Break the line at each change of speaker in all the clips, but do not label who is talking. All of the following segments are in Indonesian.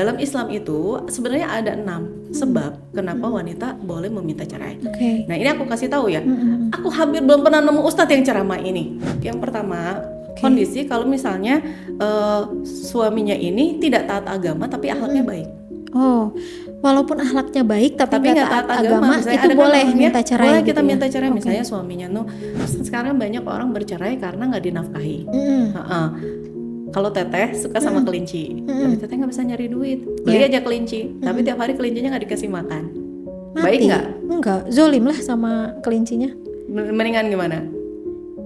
Dalam Islam itu sebenarnya ada 6 sebab kenapa wanita boleh meminta cerai. Nah ini aku kasih tahu ya. Aku hampir belum pernah nemu ustadz yang ceramah ini. Yang pertama, kondisi kalau misalnya suaminya ini tidak taat agama tapi akhlaknya baik.
Oh, walaupun akhlaknya baik tapi nggak taat agama,
misalnya
itu
ada kan
boleh
orangnya,
minta cerai
boleh
gitu
kita
ya?
minta cerai. Misalnya suaminya sekarang banyak orang bercerai karena nggak dinafkahi. Kalau teteh suka sama kelinci, tapi teteh nggak bisa nyari duit, beli aja kelinci, tapi tiap hari kelincinya nggak dikasih makan.
Mati.
Baik nggak?
Enggak, zolim lah sama kelincinya.
Mendingan gimana?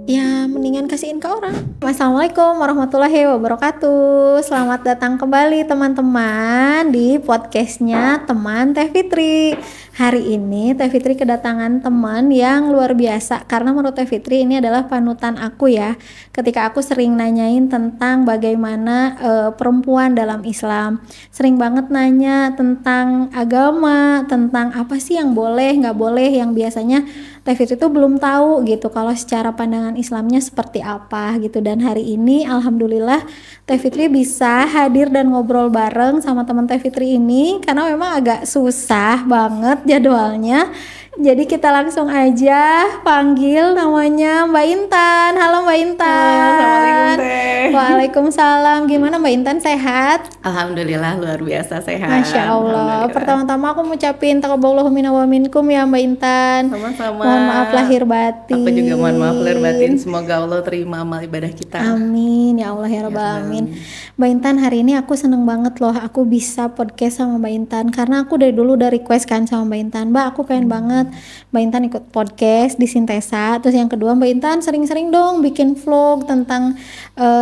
Ya mendingan kasihin ke orang. Assalamualaikum warahmatullahi wabarakatuh. Selamat datang kembali teman-teman di podcastnya Teman Teh Fitri. Hari ini Teh Fitri kedatangan teman yang luar biasa, karena menurut Teh Fitri ini adalah panutan aku ya. Ketika aku sering nanyain tentang bagaimana perempuan dalam Islam, sering banget nanya tentang agama, tentang apa sih yang boleh nggak boleh, yang biasanya Teh Fitri itu belum tahu gitu kalau secara pandangan Islamnya seperti apa gitu. Dan hari ini alhamdulillah Teh Fitri bisa hadir dan ngobrol bareng sama teman Teh Fitri ini, karena memang agak susah banget jadwalnya. Jadi kita langsung aja panggil namanya Mbak Intan. Halo Mbak Intan.
Assalamualaikum Teh.
Waalaikumsalam. Gimana Mbak Intan, sehat?
Alhamdulillah luar biasa sehat.
Masya Allah. Pertama-tama aku mau ucapin taqabbalallahu minna wa minkum ya Mbak Intan.
Sama-sama.
Mohon maaf lahir batin.
Aku juga mohon maaf lahir batin. Semoga Allah terima amal ibadah kita.
Amin ya Allah ya Rabbal alamin. Mbak Intan, hari ini aku seneng banget loh aku bisa podcast sama Mbak Intan, karena aku dari dulu udah request kan sama Mbak Intan, Mbak aku pengen banget Mbak Intan ikut podcast di Sintesa. Terus yang kedua, Mbak Intan sering-sering dong bikin vlog tentang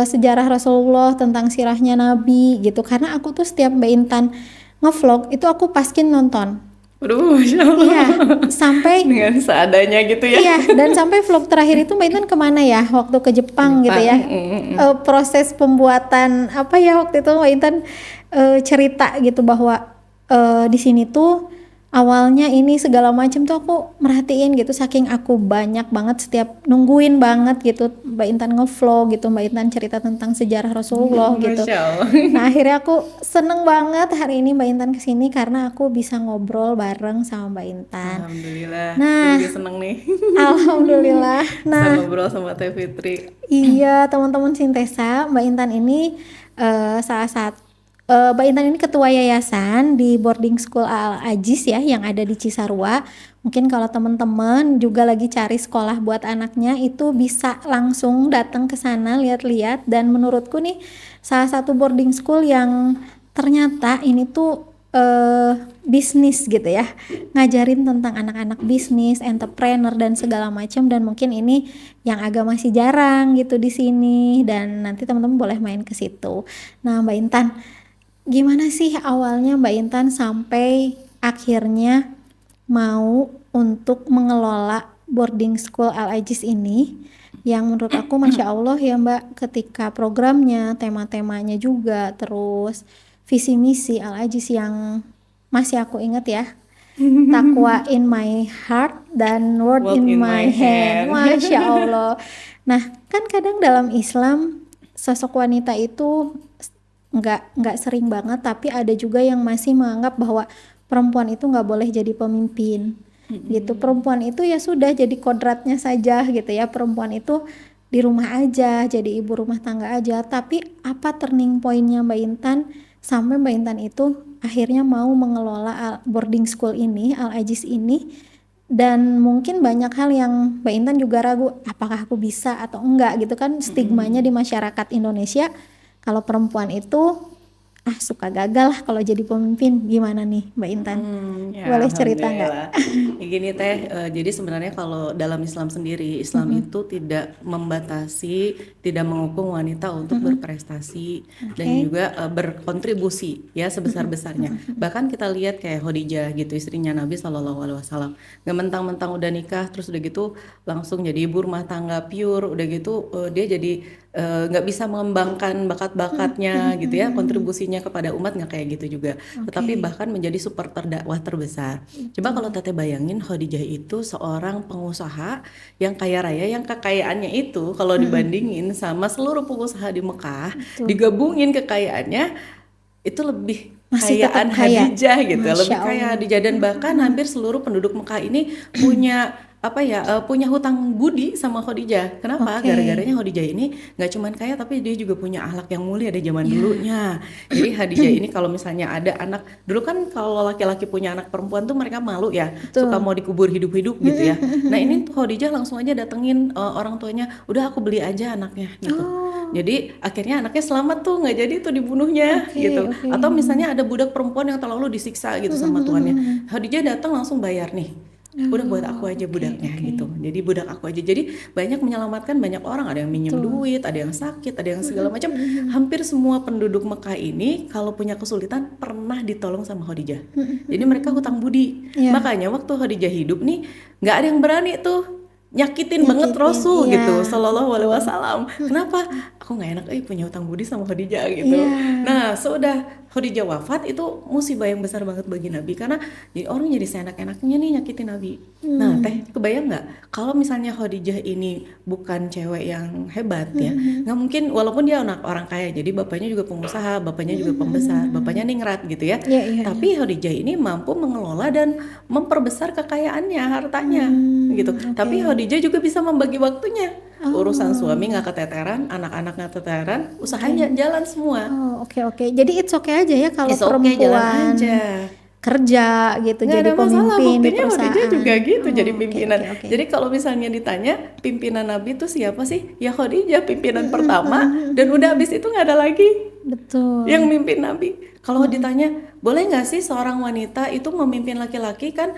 sejarah Rasulullah, tentang sirahnya Nabi gitu, karena aku tuh setiap Mbak Intan ngevlog itu aku pasti nonton.
Aduh, Masya Allah.
Iya, sampai
dengan seadanya gitu ya.
Iya, dan sampai vlog terakhir itu Mbak Intan kemana ya? Waktu ke Jepang gitu ya. Proses pembuatan apa ya waktu itu Mbak Intan cerita gitu bahwa di sini tuh awalnya ini segala macam tuh aku merhatiin gitu, saking aku banyak banget setiap nungguin banget gitu Mbak Intan ngevlog gitu, Mbak Intan cerita tentang sejarah Rasulullah gitu.
Masya Allah.
Nah akhirnya aku seneng banget hari ini Mbak Intan kesini, karena aku bisa ngobrol bareng sama Mbak Intan.
Alhamdulillah.
Nah,
Aku juga seneng nih.
Alhamdulillah.
Bisa ngobrol sama Teh Fitri.
Iya teman-teman Sintesa, Mbak Intan ini salah satu Mbak Intan ini ketua yayasan di boarding school Al-Ajiz ya, yang ada di Cisarua. Mungkin kalau teman-teman juga lagi cari sekolah buat anaknya, itu bisa langsung datang ke sana lihat-lihat. Dan menurutku nih salah satu boarding school yang ternyata ini tuh bisnis gitu ya, ngajarin tentang anak-anak bisnis, entrepreneur dan segala macam. Dan mungkin ini yang agak masih jarang gitu di sini, dan nanti teman-teman boleh main ke situ. Nah Mbak Intan, gimana sih awalnya Mbak Intan sampai akhirnya mau untuk mengelola boarding school Al-Ajiz ini, yang menurut aku Masya Allah ya Mbak, ketika programnya, tema-temanya juga, terus visi misi Al-Ajiz yang masih aku inget ya, takwa in my heart dan word in my hand. Masya Allah. Nah kan kadang dalam Islam sosok wanita itu nggak sering banget, tapi ada juga yang masih menganggap bahwa perempuan itu nggak boleh jadi pemimpin gitu. Perempuan itu ya sudah jadi kodratnya saja gitu ya, perempuan itu di rumah aja, jadi ibu rumah tangga aja. Tapi apa turning pointnya Mbak Intan sampai Mbak Intan itu akhirnya mau mengelola boarding school ini, Al-Ajiz ini? Dan mungkin banyak hal yang Mbak Intan juga ragu, apakah aku bisa atau enggak gitu kan, stigmanya di masyarakat Indonesia kalau perempuan itu suka gagal lah kalau jadi pemimpin. Gimana nih Mbak Intan?
Ya,
Boleh cerita nggak?
Ya gini Teh, jadi sebenarnya kalau dalam Islam sendiri, Islam itu tidak membatasi, tidak menghukum wanita untuk berprestasi dan juga berkontribusi ya sebesar-besarnya. Bahkan kita lihat kayak Khadijah gitu, istrinya Nabi SAW, nggak mentang-mentang udah nikah terus udah gitu langsung jadi ibu rumah tangga pure, udah gitu dia jadi nggak bisa mengembangkan bakat-bakatnya gitu ya, kontribusinya kepada umat nggak kayak gitu juga. Tetapi bahkan menjadi super terdakwah terbesar. Coba kalau Teteh bayangin, Khadijah itu seorang pengusaha yang kaya raya, yang kekayaannya itu kalau dibandingin sama seluruh pengusaha di Mekah, digabungin kekayaannya itu lebih
Masih tetap
kekayaan
kaya.
Khadijah gitu,
Masya
lebih kaya
Allah.
Khadijah, dan bahkan hampir seluruh penduduk Mekah ini punya punya hutang budi sama Khadijah. Kenapa?
Oke.
Gara-garanya Khadijah ini nggak cuman kaya tapi dia juga punya akhlak yang mulia dari zaman
Ya,
dulunya. Jadi Khadijah ini kalau misalnya ada anak, dulu kan kalau laki-laki punya anak perempuan tuh mereka malu ya, suka
betul.
mau dikubur hidup-hidup gitu ya. Nah ini tuh Khadijah langsung aja datengin orang tuanya, udah aku beli aja anaknya gitu.
Oh,
Jadi akhirnya anaknya selamat tuh, nggak jadi tuh dibunuhnya
oke,
gitu.
oke.
Atau misalnya ada budak perempuan yang terlalu disiksa gitu sama tuannya, Khadijah datang langsung bayar nih, udah buat aku
Oh,
aja
oke,
budaknya
oke.
gitu. Jadi budak aku aja. Jadi banyak menyelamatkan banyak orang. Ada yang minjem
Betul.
duit, ada yang sakit, ada yang segala macam. Hampir semua penduduk Mekah ini kalau punya kesulitan pernah ditolong sama Khadijah. Jadi mereka hutang budi.
Iya,
Makanya waktu Khadijah hidup nih, nggak ada yang berani tuh nyakitin banget
nyakitin.
Rasul
Iya,
gitu, Shallallahu Alaihi
betul.
Wasallam. Kenapa? Aku nggak enak, punya hutang budi sama Khadijah gitu.
Iya.
Nah, sudah Khadijah wafat itu musibah yang besar banget bagi Nabi, karena jadi orang jadi seenak-enaknya nih nyakitin Nabi. Nah, Teh, kebayang nggak kalau misalnya Khadijah ini bukan cewek yang hebat ya, nggak mungkin, walaupun dia anak orang kaya, jadi bapaknya juga pengusaha, bapaknya juga pembesar, bapaknya ningrat gitu ya.
Iya, iya, iya.
Tapi Khadijah ini mampu mengelola dan memperbesar kekayaannya, hartanya gitu. Tapi
Oke.
Khadijah juga bisa membagi waktunya. Urusan
Oh,
suami nggak keteteran, anak-anak nggak keteteran, usahanya jalan semua.
oh, oke, oke. Jadi it's okay aja ya kalau
It's okay, jalan
perempuan
aja.
kerja gitu,
Nggak
jadi
ada masalah,
pemimpin di
buktinya Khadijah
perusahaan.
juga gitu jadi
Oh, oke,
pimpinan.
oke, oke.
Jadi kalau misalnya ditanya pimpinan Nabi itu siapa sih? Ya Khadijah, pimpinan pertama, dan udah habis itu nggak ada lagi yang
Betul.
mimpin Nabi. Kalau ditanya, boleh nggak sih seorang wanita itu memimpin laki-laki, kan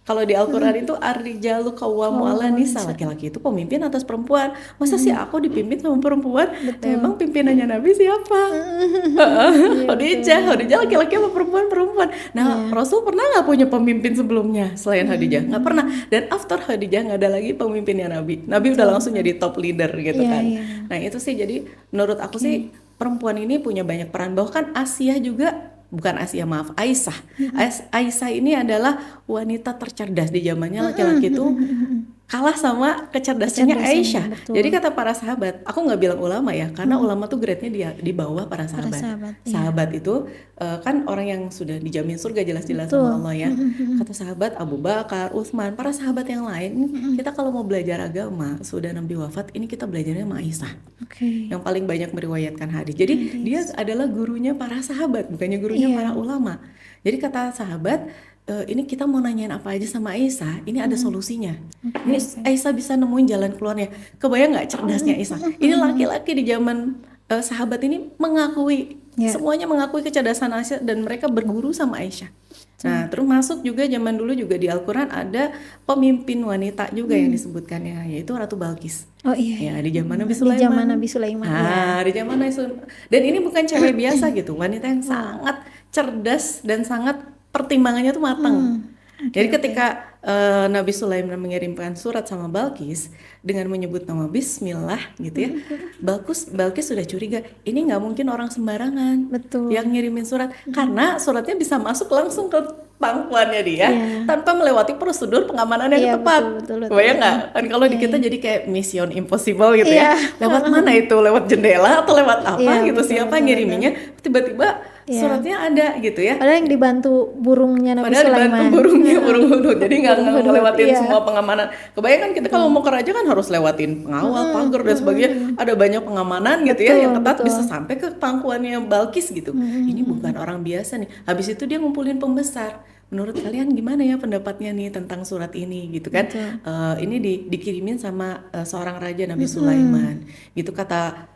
kalau di Al-Quran itu ar-rijalu qawwamu 'alan nisa, laki-laki itu pemimpin atas perempuan. Masa sih aku dipimpin sama perempuan? Emang pimpinannya Nabi siapa?
Iya,
Khadijah, Khadijah laki-laki apa perempuan? Nah, Rasul pernah nggak punya pemimpin sebelumnya selain Khadijah? Nggak pernah. Dan after Khadijah nggak ada lagi pemimpinnya Nabi. Nabi udah langsung jadi top leader gitu
Iya,
kan.
iya.
Nah itu sih, jadi menurut aku sih perempuan ini punya banyak peran. Bahkan Asia juga, bukan Asia, maaf, Aisyah. Aisyah ini adalah wanita tercerdas di zamannya. Laki-laki itu kalah sama kecerdasannya
Kecerdasannya,
Aisyah.
betul.
Jadi kata para sahabat, aku nggak bilang ulama ya, karena ulama tuh grade-nya di bawah para sahabat.
sahabat, iya.
Sahabat itu kan orang yang sudah dijamin surga jelas-jelas
Betul.
sama Allah ya. Kata sahabat Abu Bakar, Utsman, para sahabat yang lain, kita kalau mau belajar agama sudah Nabi wafat, ini kita belajarnya sama Aisyah
Oke.
yang paling banyak meriwayatkan hadis. Jadi dia adalah gurunya para sahabat, bukannya gurunya para ulama. Jadi kata sahabat, ini kita mau nanyain apa aja sama Aisyah, ini ada solusinya. Ini Aisyah bisa nemuin jalan keluarnya. Kebayang nggak cerdasnya Aisyah? Ini laki-laki di zaman sahabat ini mengakui, semuanya mengakui kecerdasan Aisyah, dan mereka berguru sama Aisyah. Nah, termasuk juga zaman dulu juga di Al-Quran ada pemimpin wanita juga yang disebutkannya, yaitu Ratu Balkis.
Oh iya.
Ya, di zaman Nabi
Di zaman
Sulaiman.
Nabi Sulaiman. Ya.
Di zaman Nabi Sulaiman. Dan ini bukan cewek biasa gitu, wanita yang sangat cerdas dan sangat pertimbangannya tuh matang. Jadi ketika Nabi Sulaiman mengirimkan surat sama Balkis dengan menyebut nama Bismillah gitu ya, Balkis sudah curiga, ini nggak mungkin orang sembarangan
Betul.
yang ngirimin surat, karena suratnya bisa masuk langsung ke pangkuannya dia tanpa melewati prosedur pengamanan yang
Iya,
tepat.
betul.
Kebayang nggak? Kan kalau di kita jadi kayak mission impossible gitu ya. Lewat mana itu? Lewat jendela atau lewat apa
Iya,
gitu?
betul,
Siapa
betul,
ngiriminnya? Tiba-tiba suratnya ada gitu ya.
Padahal yang dibantu burungnya Nabi
Padahal
Sulaiman.
dibantu burungnya, burung hudud. Jadi nggak
Burung hudud,
ngelewatin
iya.
semua pengamanan. Kebayang kan kita kalau mau ke raja kan harus lewatin pengawal, pagar dan sebagainya. Ada banyak pengamanan gitu ya yang ketat, bisa sampai ke pangkuannya Balkis gitu. Ini bukan orang biasa nih. Habis itu dia ngumpulin pembesar. Menurut kalian gimana ya pendapatnya nih tentang surat ini gitu kan? Ini dikirimin sama seorang raja Nabi Sulaiman. Gitu kata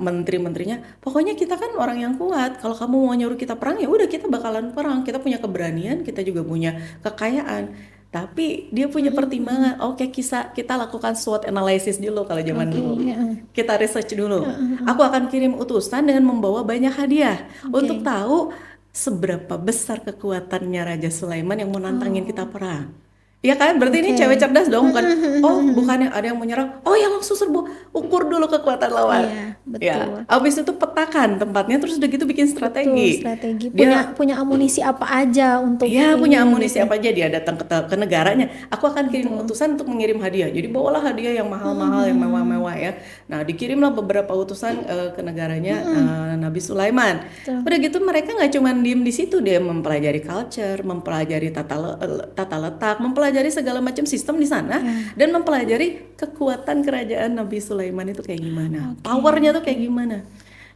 menteri-menterinya, pokoknya kita kan orang yang kuat. Kalau kamu mau nyuruh kita perang, ya udah kita bakalan perang. Kita punya keberanian, kita juga punya kekayaan. Tapi dia punya pertimbangan. Oke, kita lakukan SWOT analysis dulu kalau zaman dulu. Kita research dulu. Aku akan kirim utusan dengan membawa banyak hadiah untuk tahu seberapa besar kekuatannya Raja Sulaiman yang mau nantangin kita perang. Iya kan, berarti ini
Oke.
cewek cerdas dong, bukan, oh bukannya ada yang menyerang, oh ya langsung serbu, ukur dulu kekuatan lawan.
Iya,
Ya,
betul.
habis itu petakan tempatnya, terus udah gitu bikin
Betul,
strategi.
strategi. Punya
Dia
punya amunisi apa aja untuk
Iya punya
ini
amunisi
gitu.
apa aja, dia datang ke negaranya. Aku akan kirim
Betul.
utusan untuk mengirim hadiah. Jadi bawalah hadiah yang mahal-mahal, yang mewah-mewah ya. Nah dikirimlah beberapa utusan ke negaranya Nabi Sulaiman.
Betul.
Udah gitu mereka nggak cuma diem di situ, dia mempelajari culture, mempelajari tata letak, mempelajari segala macam sistem di sana,
Ya.
dan mempelajari kekuatan kerajaan Nabi Sulaiman itu kayak gimana,
Oke,
powernya tuh
oke.
kayak gimana.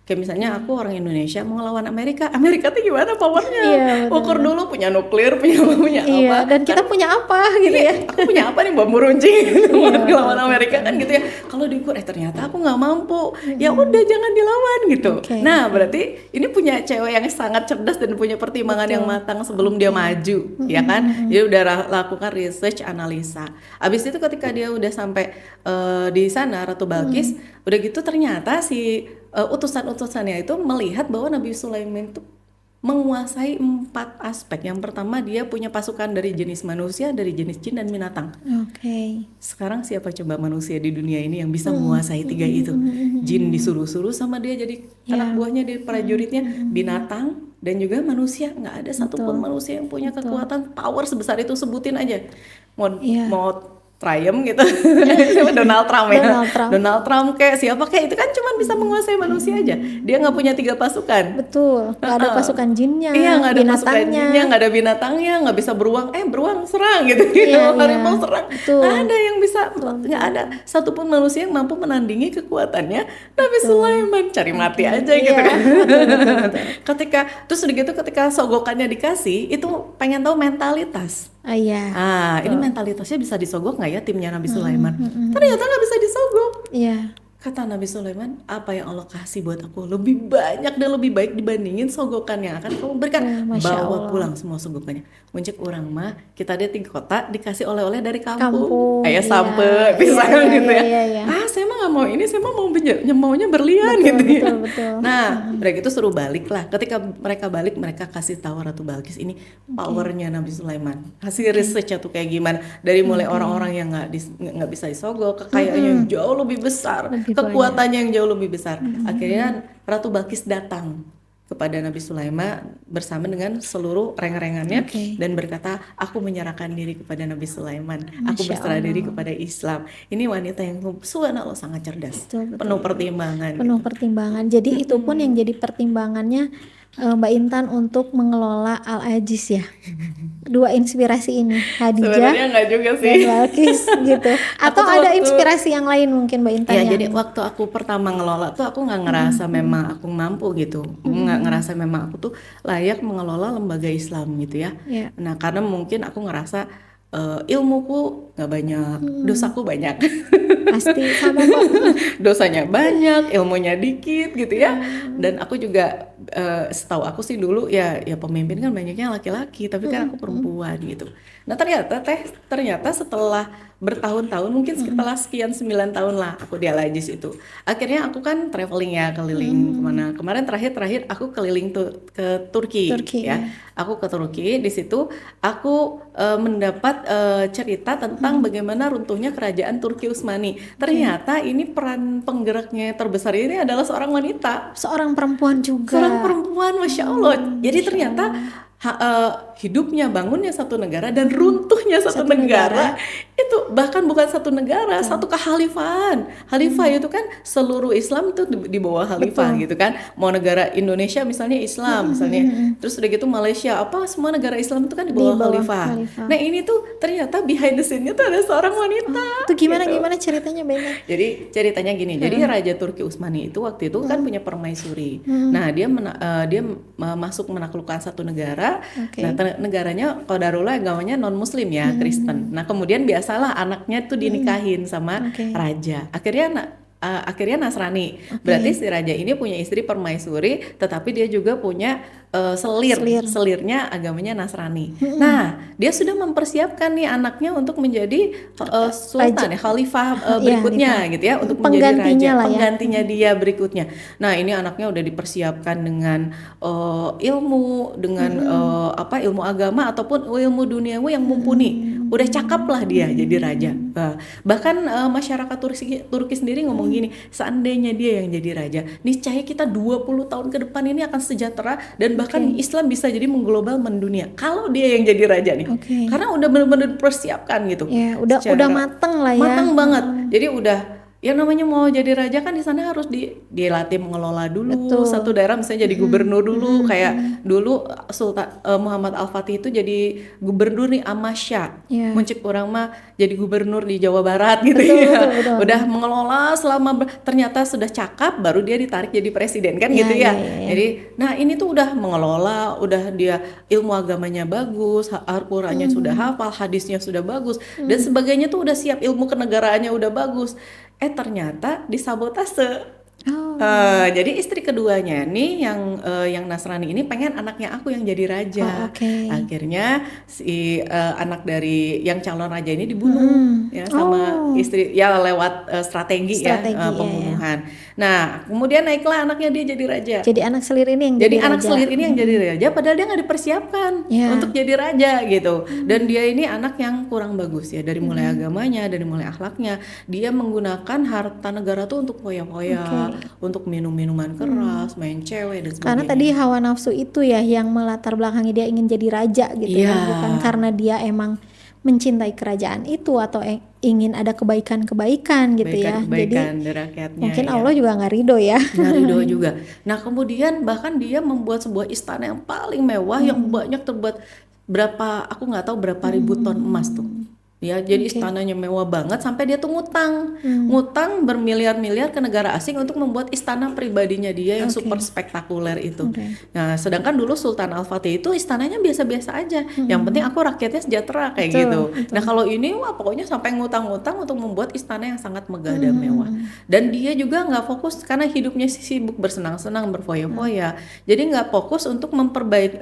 Kayak misalnya aku orang Indonesia mau ngelawan Amerika, Amerika tuh gimana powernya?
Iya,
Ukur
benar.
dulu punya nuklir, punya
Iya,
apa?
dan kita
Kan
punya apa gitu ya?
ini aku punya apa nih, bambu runcing gitu,
Iya,
buat
betul,
ngelawan
betul,
Amerika
betul.
kan gitu ya. Kalau diukur ternyata aku nggak mampu, ya udah jangan dilawan gitu.
Oke,
Nah
oke.
berarti ini punya cewek yang sangat cerdas dan punya pertimbangan yang
Betul.
matang sebelum dia
Oke.
maju, ya kan? Dia udah lakukan research analisa. Abis itu ketika dia udah sampai di sana Ratu Balkis, udah gitu ternyata si utusan-utusannya itu melihat bahwa Nabi Sulaiman itu menguasai 4 aspek. Yang pertama dia punya pasukan dari jenis manusia, dari jenis jin dan binatang.
Oke.
Sekarang siapa coba manusia di dunia ini yang bisa menguasai 3 itu? Jin disuruh-suruh sama dia jadi anak
Ya,
buahnya, di prajuritnya, binatang dan juga manusia. Nggak ada satupun
betul.
manusia yang punya
Betul.
kekuatan power sebesar itu, sebutin aja. Mau
Iya.
mau Trump gitu. Siapa? Donald Trump ya.
Donald Trump.
Donald Trump kayak siapa kayak itu kan cuman bisa menguasai manusia aja. Dia nggak punya 3 pasukan.
Betul. Gak ada pasukan jinnya,
Iya nggak ada pasukan
binatangnya.
jinnya, nggak ada binatangnya, nggak bisa beruang. Beruang serang gitu,
Iya,
harimau
iya.
serang.
Betul.
Nggak ada yang bisa, nggak ada satupun manusia yang mampu menandingi kekuatannya Nabi Sulaiman. Cari mati aja gitu
Iya,
kan.
betul.
Ketika terus udah gitu ketika sogokannya dikasih, itu pengen tahu mentalitas.
Ah, iya.
Ini mentalitasnya bisa disogok nggak ya timnya Nabi Sulaiman? Ternyata nggak bisa disogok.
Iya.
Kata Nabi Sulaiman, apa yang Allah kasih buat aku lebih banyak dan lebih baik dibandingin sogokan yang akan kamu berikan.
Masya
Bawa
Allah.
pulang semua sogokannya. Muncul orang mah, kita ada di kota dikasih oleh-oleh dari
Kampung,
Ayah
iya.
sampe, pisang
Iya, iya,
gitu ya.
iya, iya.
Saya mah nggak mau ini, saya mah maunya berlian
Betul,
gitu ya.
betul, betul.
Nah, mereka itu suruh balik lah. Ketika mereka balik, mereka kasih tahu Ratu Balkis ini powernya Nabi Sulaiman. Kasih research tuh kayak gimana. Dari mulai orang-orang yang nggak bisa disogok, kekayaannya yang jauh lebih besar,
Lebih
kekuatannya yang jauh lebih besar. Akhirnya Ratu Balkis datang kepada Nabi Sulaiman bersama dengan seluruh reng-rengannya
Oke.
dan berkata, aku menyerahkan diri kepada Nabi Sulaiman, aku
Masya
berserah diri
Allah.
kepada Islam. Ini wanita yang subhanallah sangat cerdas,
Betul, betul.
penuh pertimbangan.
Penuh pertimbangan. Jadi itu pun yang jadi pertimbangannya Mbak Intan untuk mengelola Al-Ajiz ya. Dua inspirasi ini,
Sebenarnya
Hadijah
nggak juga
dan
sih.
Balkis gitu. Atau
tuh
ada
waktu-
inspirasi yang lain mungkin Mbak Intan
Ya,
yang
jadi waktu aku pertama ngelola tuh aku nggak ngerasa memang aku mampu gitu, nggak ngerasa memang aku tuh layak mengelola lembaga Islam gitu ya.
Ya.
Nah, karena mungkin aku ngerasa ilmuku nggak banyak, dosaku banyak.
pasti sama Mbak.
Dosanya banyak, ilmunya dikit gitu ya. Dan aku juga setahu aku sih dulu ya pemimpin kan banyaknya laki-laki, tapi kan aku perempuan gitu. Nah, ternyata setelah bertahun-tahun, mungkin setelah sekian 9 tahun lah aku di Al-Ajiz itu. Akhirnya aku kan traveling ya, keliling kemana. Kemarin terakhir aku keliling tuh ke Turki ya. Aku ke Turki, di situ aku mendapat cerita tentang bagaimana runtuhnya kerajaan Turki Utsmani. Ternyata ini peran penggeraknya terbesar ini adalah seorang wanita,
Seorang perempuan juga.
seorang perempuan, masya Allah. Jadi ternyata hidupnya, bangunnya satu negara dan runtuhnya satu negara itu bahkan bukan satu negara, satu kekhalifahan. Khalifah itu kan seluruh Islam itu di bawah khalifah gitu kan. Mau negara Indonesia misalnya Islam misalnya, terus udah gitu Malaysia semua negara Islam itu kan di bawah khalifah. Nah, ini tuh ternyata behind the scene-nya tuh ada seorang wanita.
Itu gimana ceritanya Mbak Intan?
Jadi ceritanya gini, jadi Raja Turki Utsmani itu waktu itu kan punya permaisuri. Nah, dia masuk menaklukkan satu negara. Nah, negaranya qadarullah agamanya non muslim ya, Kristen. Nah, kemudian biasalah anaknya tuh dinikahin sama raja. Akhirnya Nasrani. Berarti si raja ini punya istri permaisuri, tetapi dia juga punya selirnya agamanya Nasrani. Nah, dia sudah mempersiapkan nih anaknya untuk menjadi sultan ya, khalifah berikutnya gitu ya, untuk menjadi raja, penggantinya dia berikutnya. Nah, ini anaknya udah dipersiapkan dengan ilmu, dengan ilmu agama ataupun ilmu duniawi yang mumpuni. udah cakep lah dia jadi raja. Bahkan masyarakat Turki sendiri ngomong gini, seandainya dia yang jadi raja, niscaya kita 20 tahun ke depan ini akan sejahtera dan bahkan Islam bisa jadi mengglobal mendunia kalau dia yang jadi raja nih. Karena udah benar-benar dipersiapkan gitu.
Ya, udah mateng lah ya.
Mateng banget. Jadi udah yang namanya mau jadi raja kan di sana harus dilatih mengelola dulu. Satu daerah misalnya jadi gubernur dulu, kayak dulu Sultan Muhammad Al-Fatih itu jadi gubernur nih Amasya. Muncik orang mah jadi gubernur di Jawa Barat gitu. Betul. Udah mengelola selama ternyata sudah cakap baru dia ditarik jadi presiden kan gitu ya. Jadi nah ini tuh udah mengelola, udah dia ilmu agamanya bagus, Al-Qur'annya sudah hafal, hadisnya sudah bagus dan sebagainya tuh udah siap, ilmu kenegaraannya udah bagus. Ternyata disabotase. Jadi istri keduanya nih yang Nasrani ini pengen anaknya aku yang jadi raja. Akhirnya si anak dari yang calon raja ini dibunuh ya sama istri ya lewat strategi ya pembunuhan. Nah kemudian naiklah anaknya dia jadi raja.
Jadi anak selir ini yang
jadi anak selir ini yang jadi raja, padahal dia nggak dipersiapkan untuk jadi raja gitu. Dan dia ini anak yang kurang bagus ya dari mulai agamanya, dari mulai akhlaknya. Dia menggunakan harta negara tuh untuk foya-foya, untuk minum minuman keras, main cewek dan sebagainya.
Karena tadi hawa nafsu itu ya yang melatar belakangi dia ingin jadi raja gitu ya, bukan karena dia emang mencintai kerajaan itu atau ingin ada kebaikan-kebaikan gitu ya. Jadi
rakyatnya,
mungkin Allah juga nggak ridho ya.
Nggak ridho juga. Nah kemudian bahkan dia membuat sebuah istana yang paling mewah yang banyak terbuat aku nggak tahu berapa ribu ton emas tuh. Ya, jadi istananya mewah banget sampai dia tuh ngutang bermiliar-miliar ke negara asing untuk membuat istana pribadinya dia yang super spektakuler itu. Nah, sedangkan dulu Sultan Al-Fatih itu istananya biasa-biasa aja. Yang penting aku rakyatnya sejahtera kayak gitu. Nah, kalau ini wah pokoknya sampai ngutang-ngutang untuk membuat istana yang sangat megah dan mewah. Dan dia juga nggak fokus karena hidupnya sibuk bersenang-senang, berfoya-foya. Jadi nggak fokus untuk memperbaiki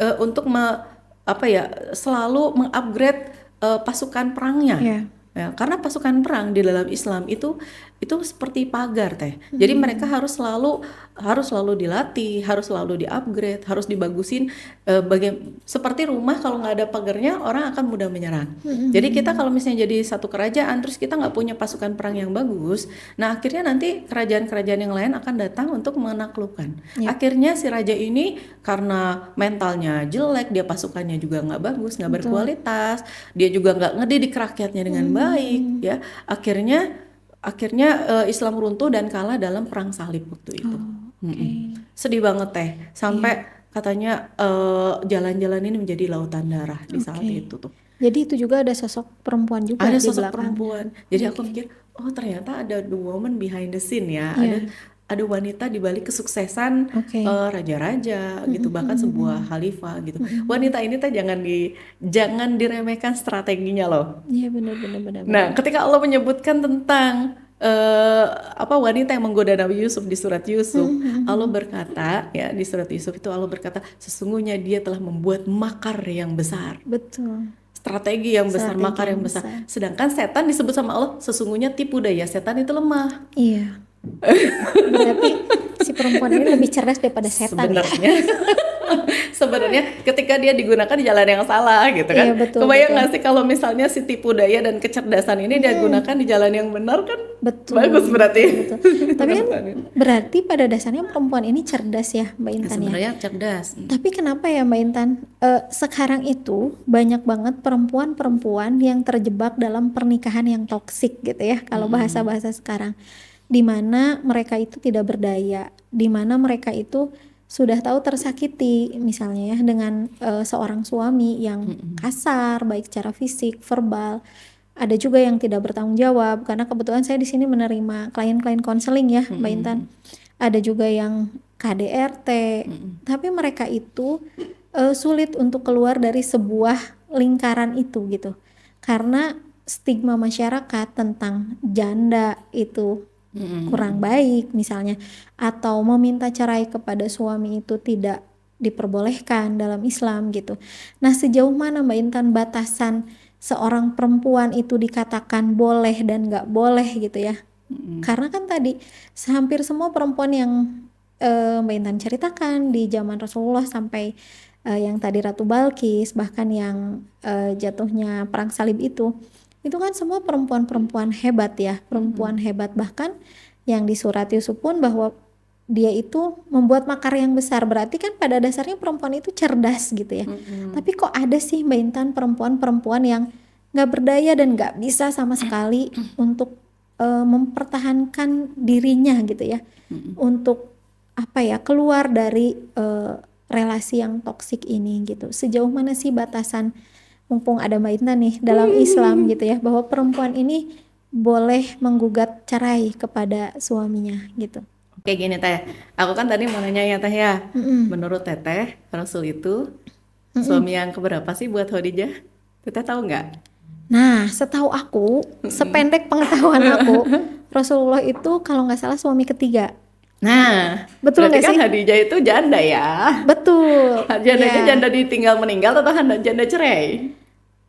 selalu mengupgrade pasukan perangnya. Ya, karena pasukan perang di dalam Islam itu seperti pagar teh. Jadi mereka harus selalu dilatih, harus selalu di-upgrade, harus dibagusin. Seperti rumah kalau nggak ada pagarnya orang akan mudah menyerang. Jadi kita kalau misalnya jadi satu kerajaan terus kita nggak punya pasukan perang yang bagus, nah akhirnya nanti kerajaan-kerajaan yang lain akan datang untuk menaklukkan. Akhirnya si raja ini karena mentalnya jelek, dia pasukannya juga nggak bagus, nggak berkualitas, dia juga nggak ngedidik rakyatnya dengan baik, ya akhirnya Islam runtuh dan kalah dalam perang salib waktu itu. Sedih banget teh, sampai katanya jalan-jalan ini menjadi lautan darah di saat itu tuh.
Jadi itu juga ada sosok perempuan juga
ada
di
sosok
belakang.
Perempuan. Jadi aku pikir ternyata ada the woman behind the scene ya. Ada wanita di balik kesuksesan raja-raja gitu, bahkan sebuah khalifah gitu. Wanita ini teh jangan diremehkan strateginya loh.
Iya benar.
Nah, ketika Allah menyebutkan tentang wanita yang menggoda Nabi Yusuf di surat Yusuf, Allah berkata ya di surat Yusuf itu Allah berkata sesungguhnya dia telah membuat makar yang besar.
Betul.
Strategi yang besar, makar yang besar. Sedangkan setan disebut sama Allah sesungguhnya tipu daya setan itu lemah.
Iya. Berarti si perempuan ini lebih cerdas daripada setan
sebenarnya ketika dia digunakan di jalan yang salah gitu kan. Kebayang nggak sih kalau misalnya si tipu daya dan kecerdasan ini dia gunakan di jalan yang benar kan? Bagus berarti.
Tapi kan berarti pada dasarnya perempuan ini cerdas ya Mbak Intan
sebenarnya cerdas.
Tapi kenapa ya Mbak Intan sekarang itu banyak banget perempuan-perempuan yang terjebak dalam pernikahan yang toksik gitu ya kalau bahasa-bahasa sekarang, di mana mereka itu tidak berdaya, di mana mereka itu sudah tahu tersakiti misalnya ya dengan seorang suami yang kasar baik secara fisik, verbal. Ada juga yang tidak bertanggung jawab karena kebetulan saya di sini menerima klien-klien konseling ya Mbak Intan. Ada juga yang KDRT. Tapi mereka itu sulit untuk keluar dari sebuah lingkaran itu gitu. Karena stigma masyarakat tentang janda itu kurang baik misalnya, atau meminta cerai kepada suami itu tidak diperbolehkan dalam Islam gitu. Nah sejauh mana Mbak Intan batasan seorang perempuan itu dikatakan boleh dan gak boleh gitu ya? Karena kan tadi hampir semua perempuan yang Mbak Intan ceritakan di zaman Rasulullah sampai yang tadi Ratu Balkis, bahkan yang jatuhnya perang salib itu kan semua perempuan-perempuan hebat ya, perempuan hebat. Bahkan yang di surat Yusuf pun bahwa dia itu membuat makar yang besar, berarti kan pada dasarnya perempuan itu cerdas gitu ya. Tapi kok ada sih Mbak Intan perempuan-perempuan yang nggak berdaya dan nggak bisa sama sekali untuk mempertahankan dirinya gitu ya, untuk apa ya, keluar dari relasi yang toksik ini gitu. Sejauh mana sih batasan, mumpung ada Mbak Intan nih dalam Islam gitu ya, bahwa perempuan ini boleh menggugat cerai kepada suaminya gitu.
Kayak gini Teh, aku kan tadi mau nanya ya Teh ya, menurut Teteh Rasul itu suami yang keberapa sih buat Khadijah? Teteh tahu nggak?
Nah, setahu aku, sependek pengetahuan aku, Rasulullah itu kalau nggak salah suami ketiga.
Nah,
Betul
berarti
nggak
kan
sih?
Khadijah itu janda ya?
Betul.
Jandanya
Ya.
janda ditinggal meninggal atau janda cerai?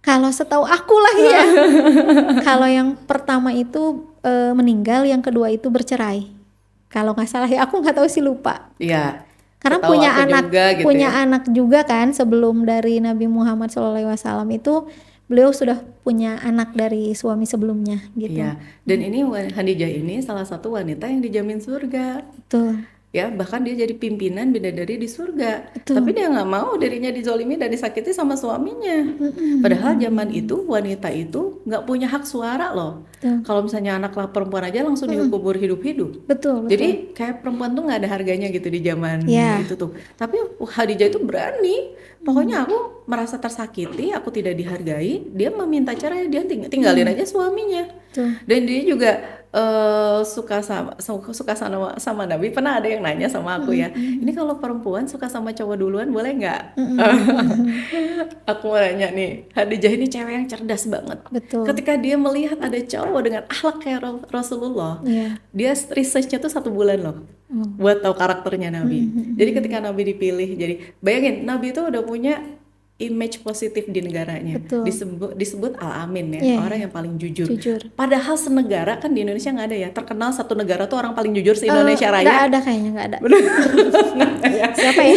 Kalau setahu aku lah ya. Kalau yang pertama itu meninggal, yang kedua itu bercerai. Kalau nggak salah ya, aku nggak tahu sih, lupa.
Iya,
Karena
setahu
punya
aku
anak,
juga gitu
punya
ya.
anak juga kan, sebelum dari Nabi Muhammad SAW itu beliau sudah punya anak dari suami sebelumnya gitu.
Iya, dan ini Khadijah ini salah satu wanita yang dijamin surga.
Betul,
Ya, bahkan dia jadi pimpinan bidadari di surga.
betul.
Tapi dia nggak mau dirinya dizolimi dan disakiti sama suaminya. Padahal zaman itu wanita itu nggak punya hak suara loh.
Betul.
Kalau misalnya anak perempuan aja langsung dikubur hidup-hidup.
Betul, betul.
Jadi kayak perempuan tuh nggak ada harganya gitu di zaman
Ya.
itu tuh. Tapi Khadijah itu berani. Pokoknya aku merasa tersakiti, aku tidak dihargai. Dia meminta cerai, dia tinggalin aja suaminya.
Betul.
Dan dia juga suka sama Nabi. Pernah ada yang nanya sama aku ya, ini kalau perempuan suka sama cowok duluan boleh nggak? Aku mau nanya nih, Khadijah ini cewek yang cerdas banget.
Betul.
Ketika dia melihat ada cowok dengan akhlak kayak Rasulullah,
Iya.
dia researchnya tuh 1 bulan loh, buat tahu karakternya Nabi. Jadi ketika Nabi dipilih, jadi bayangin Nabi itu udah punya image positif di negaranya.
Betul.
Disebut Al-Amin ya,
Iya,
orang
iya.
yang paling jujur.
Jujur.
Padahal senegara kan di Indonesia nggak ada ya, terkenal satu negara tuh orang paling jujur se-Indonesia
Nggak
Raya.
ada kayaknya, nggak ada.
Ya.
Siapa ya?